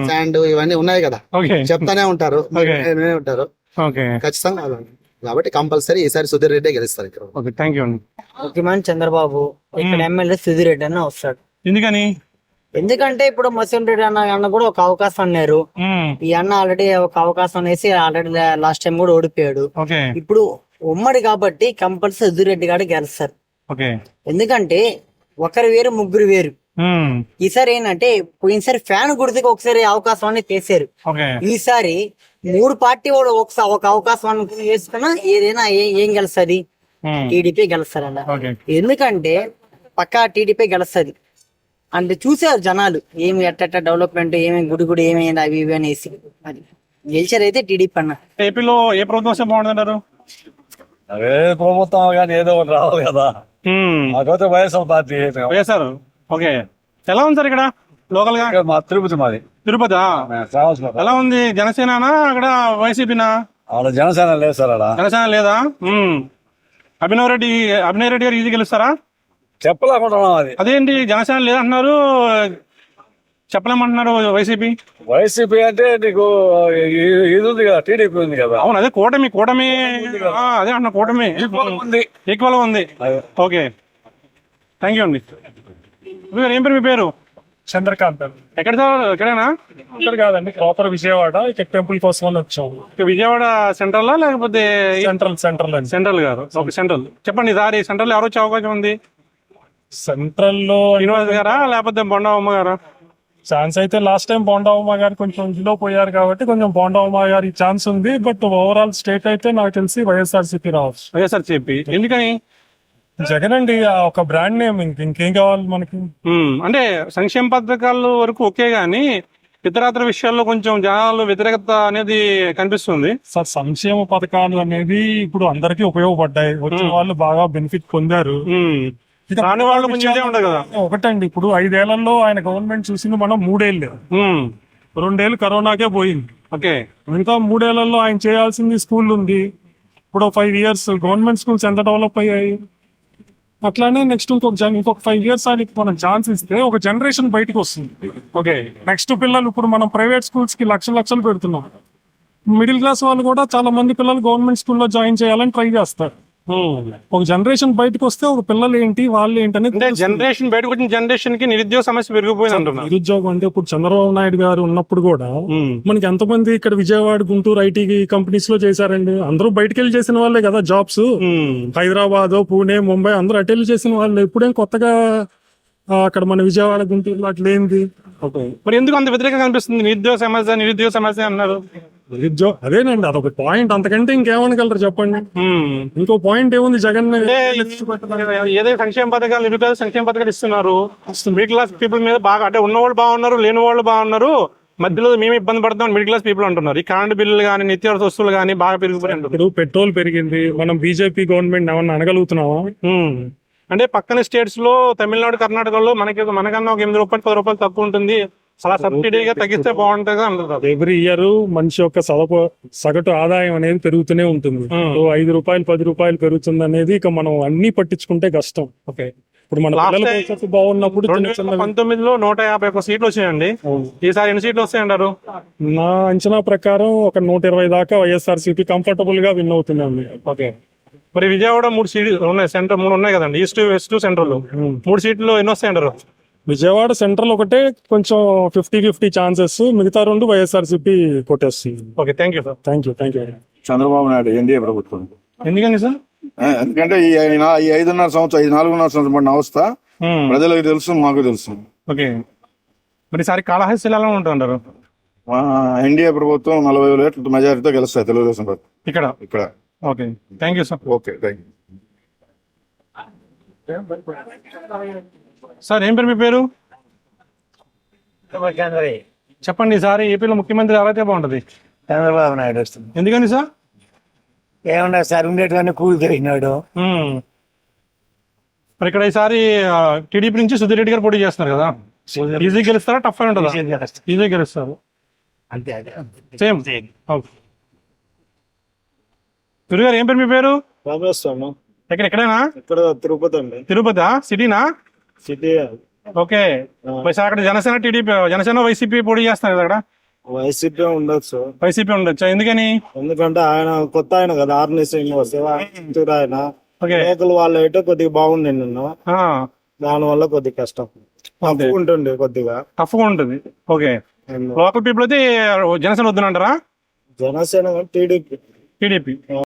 శాండ్ ఇవన్నీ ఉన్నాయి కదా, ఓకే. చెప్తానే ఉంటారు, Okay. వినే ఉంటారు. ఓకే. ఖచ్చితంగా అలానే. కాబట్టి కంపల్సరీ ఈసారి సుధీర్ రెడ్డి గెలుస్తారు ఇక్కడ. ఓకే, థ్యాంక్ యూ అండి. ముఖ్యమంత్రి చంద్రబాబు, ఇక్కడ ఎమ్మెల్యే సుధీర్ రెడ్డి అన్న వస్తాడు. ఎందుకని? ఎందుకంటే ఇప్పుడు మసీన్ రెడ్డి అన్న కూడా ఒక అవకాశం అన్నారు. ఈ అన్న ఆల్రెడీ ఒక అవకాశం అనేసి ఆల్రెడీ లాస్ట్ టైం కూడా ఓడిపోయాడు. ఓకే. ఇప్పుడు ఉమ్మడి కాబట్టి కంపల్సరీ సుధీర్ రెడ్డి గారు గెలుస్తారు. ఓకే. ఎందుకంటే ఒకరు వేరు ముగ్గురు వేరు. ఈసారి ఏంటంటే పోయినసారి ఫ్యాన్ గుర్తుకి ఒకసారి అవకాశం అనేది తీసారు. ఓకే. ఈసారి 3 పార్టీ కూడా ఒక అవకాశం అనుకుని వేసుకున్నా ఏదైనా ఏం గెలుస్తుంది? టీడీపీ గెలుస్తారన్న. ఓకే. ఎందుకంటే పక్కా టీడీపీ గెలుస్తుంది అంటే చూసారు జనాలు ఏమి ఎట్ట డెవలప్మెంట్ ఏమి గుడి ఏమైంది అవి ఇవి అనేసి. అది గెలిచారు అయితే టీడీపీ అన్న. ఏపీలో ఏ ప్రభుత్వం వస్తే బాగుంటుందంటారు? అదే ప్రభుత్వం కానీ ఏదో ఒకటి రావాలి కదా. మాకైతే వైఎస్ఆర్ పార్టీ వైఎస్ఆర్. ఓకే. ఎలా ఉంది సార్ ఇక్కడ లోకల్ గా? మా తిరుపతి మాది. తిరుపతి ఎలా ఉంది? జనసేన అక్కడ వైసీపీనా? ఆడ జనసేన లేదు సార్. ఆడ జనసేన లేదా? అభినవ్ రెడ్డి గారు ఈజీ గెలుస్తారా? చెప్పలేకుంటున్నాం. అది అదేంటి జనసేన లేదంటున్నారు, చెప్పలేమంటున్నారు వైసీపీ అంటే నీకు ఇది ఉంది కదా, టీడీపీ ఉంది కదా. అవును, అదే కూటమి అదే అంటున్నా, కూటమి ఈక్వల్ ఉంది. ఓకే, థ్యాంక్ యూ అండి. ఏం పేరు మీ పేరు? చంద్రకాంత్. ఎక్కడ సార్? ఎక్కడైనా? ఇక్కడ కాదండి, ప్రాపర్ విజయవాడ. ఇక్కడ టెంపుల్ కోసం అని వచ్చాము. విజయవాడ సెంట్రల్ లేకపోతే సెంట్రల్ గారు? Okay, central. చెప్పండి ఈసారి సెంట్రల్ ఎవరు వచ్చే అవకాశం ఉంది? సెంట్రల్ లో శ్రీనివాస్ గారా లేకపోతే బొండమ్మ గారా? ఛాన్స్ అయితే లాస్ట్ టైం బొండమ్మ గారు కొంచెం ఇదిలో పోయారు కాబట్టి కొంచెం బొండమ్మ గారి ఛాన్స్ ఉంది. బట్ ఓవరాల్ స్టేట్ అయితే నాకు తెలిసి వైఎస్ఆర్సీపీ రావచ్చు. వైఎస్ఆర్సీపీ. ఎందుకని? జగన్ అండి ఒక బ్రాండ్ నేమ్, ఇంకేం కావాలి మనకి? అంటే సంక్షేమ పథకాల వరకు ఓకే గానీ ఇతరత్ర విషయాల్లో కొంచెం జనాలు వ్యతిరేకత అనేది కనిపిస్తుంది సార్. సంక్షేమ పథకాలు అనేది ఇప్పుడు అందరికీ ఉపయోగపడ్డాయి, వచ్చిన వాళ్ళు బాగా బెనిఫిట్ పొందారు. రాని వాళ్ళు కొంచెం ఇదే ఉండదు కదా. ఒకటండి, ఇప్పుడు 5 ఏళ్లలో ఆయన గవర్నమెంట్ చూసింది మనం 3 ఏళ్ళు. 2 ఏళ్ళు కరోనాకే పోయింది. ఓకే. మిగతా 3 ఏళ్లలో ఆయన చేయాల్సింది స్కూల్ ఉంది. ఇప్పుడు 5 ఇయర్స్ గవర్నమెంట్ స్కూల్స్ ఎంత డెవలప్ అయ్యాయి. అట్లానే నెక్స్ట్ ఇంకొక 5 ఇయర్స్ ఆయనకి మనం ఛాన్స్ ఇస్తే ఒక జనరేషన్ బయటకు వస్తుంది. ఓకే. నెక్స్ట్ పిల్లలు ఇప్పుడు మనం ప్రైవేట్ స్కూల్స్ కి లక్షలు పెడుతున్నాం. మిడిల్ క్లాస్ వాళ్ళు కూడా చాలా మంది పిల్లలు గవర్నమెంట్ స్కూల్లో జాయిన్ చేయాలని ట్రై చేస్తారు. ఒక జనరేషన్ బయటకు వస్తే ఒక పిల్లలు ఏంటి వాళ్ళు ఏంటి అనేది జనరేషన్ బయటకు వచ్చిన జనరేషన్ కి నిరుద్యోగ సమస్య పెరిగిపోయింది అంటున్నారు. నిరుద్యోగం అంటే ఇప్పుడు చంద్రబాబు నాయుడు గారు ఉన్నప్పుడు కూడా మనకి ఎంతమంది ఇక్కడ విజయవాడ గుంటూరు ఐటీ కంపెనీస్ లో చేశారండి. అందరూ బయటకు వెళ్ళి చేసిన వాళ్ళే కదా జాబ్స్. హైదరాబాద్, పూణే, ముంబై అందరూ అటెండ్ చేసిన వాళ్ళు. ఎప్పుడేం కొత్తగా అక్కడ మన విజయవాడ గుంటూరులో అట్లా ఏంది? మరి ఎందుకు అంత వ్యతిరేకంగా కనిపిస్తుంది? నిరుద్యోగ సమస్య అన్నారు. అదేనండి, అదొక పాయింట్. అంతకంటే ఇంకేమనగలరు చెప్పండి? ఇంకో పాయింట్ ఏముంది? జగన్ ఏదైతే సంక్షేమ పథకాలు నిరుపేద సంక్షేమ పథకాలు ఇస్తున్నారు, మిడిల్ క్లాస్ పీపుల్ మీద బాగా, అంటే ఉన్నవాళ్ళు బాగున్నారు, లేని వాళ్ళు బాగున్నారు, మధ్యలో మేము ఇబ్బంది పడతాం మిడిల్ క్లాస్ పీపుల్ అంటున్నారు. ఈ కరెంట్ బిల్లులు కానీ నిత్యావసర వస్తువులు కానీ బాగా పెరిగిపోయి. ఇప్పుడు పెట్రోల్ పెరిగింది, మనం బీజేపీ గవర్నమెంట్ ఏమన్నా అనగలుగుతున్నావా? అంటే పక్కన స్టేట్స్ లో తమిళనాడు, కర్ణాటకలో మనకన్నా ఒక 8 రూపాయలు 10 రూపాయలు తక్కువ ఉంటుంది. అలా సబ్సిడీగా తగ్గిస్తే బాగుంటుంది అంటారు. ఎవ్రీ ఇయర్ మనిషి యొక్క సగటు ఆదాయం అనేది పెరుగుతూనే ఉంటుంది. 5 రూపాయలు 10 రూపాయలు పెరుగుతుంది అనేది ఇక మనం అన్ని పట్టించుకుంటే కష్టం. ఓకే. ఇప్పుడు మన పిల్లలు బాగున్నప్పుడు 2019లో 151 సీట్లు వచ్చాయండి. ఈసారి ఎన్ని సీట్లు వస్తాయంటారు? నా అంచనా ప్రకారం ఒక 120 దాకా వైఎస్ఆర్సీపీ కంఫర్టబుల్ గా విన్ అవుతుందండి. ఓకే. మరి విజయవాడ 3 సీట్లు ఉన్నాయి, సెంటర్ 3 ఉన్నాయి కదండి, ఈస్ట్ వెస్ట్ సెంట్రల్ 3 సీట్లు ఎన్ని వస్తాయంటారు? విజయవాడ సెంట్రల్ ఒకటే కొంచెం 50-50 ఛాన్సెస్, మిగతా 2 వైఎస్ఆర్సీపీ కొట్టేస్తుంది. Okay, thank you sir. Thank you. Chandrababu Naidu NDA ప్రభుత్వం. ఎందుకని సార్? ఎందుకంటే ఈ 4.5 సంవత్సరం పడిన అవస్థ ప్రజలకు తెలుసు, మాకు తెలుసు. ఓకే. మరి ఈసారి కాళహస్తిలో ఎలా ఉంటుంటారు? ఎన్డీఏ ప్రభుత్వం 40,000 మెజారిటీతో గెలుస్తాయి తెలుగుదేశం ఇక్కడ. Okay, thank you sir. Okay, thank you sir. ఏం పేరు మీ పేరు? చెప్పండి. ఈసారి ఏపీలో ముఖ్యమంత్రి ఎవరైతే బాగుంటది? చంద్రబాబు నాయుడు వస్తుంది. ఎందుకని సార్? ఏమన్నా సార్ ఉండేట్టుగానే కూలి తిరిగినాడు. మరి ఇక్కడ ఈసారి టీడీపీ నుంచి సుధీర్ రెడ్డి గారు పోటీ చేస్తున్నారు కదా, ఈజీ గెలుస్తారా టఫ్ అయి ఉంటుందా? ఈజీ గెలుస్తారు. అంతే సేమ్. గురుగారు ఏం పేరు మీ పేరు? రామేశ్వరం. ఎక్కడైనా? ఇక్కడ తిరుపతి అండి. తిరుపతి సిటీనా? సిటీ ఓకే సార్ అక్కడ జనసేన టీడీపీ జనసేన వైసీపీ పోటీ చేస్తున్నారు కదా అక్కడ వైసీపీ ఉండొచ్చు, వైసీపీ ఉండొచ్చా ఎందుకని? ఎందుకంటే ఆయన కొత్త ఆయన కదా, ఆర్ని శ్రీనివాస్ ఆయన ఓకే లోకల్ వాళ్ళు అయితే కొద్దిగా బాగుంది నిన్న, ఆ, దాని వల్ల కొద్దిగా కష్టం అదే. ఉంటుంది కొద్దిగా. టఫ్గా ఉంటుంది. ఓకే లోకల్ పీపుల్ అయితే జనసేన వద్దునంటారా? Janasena TDP TDP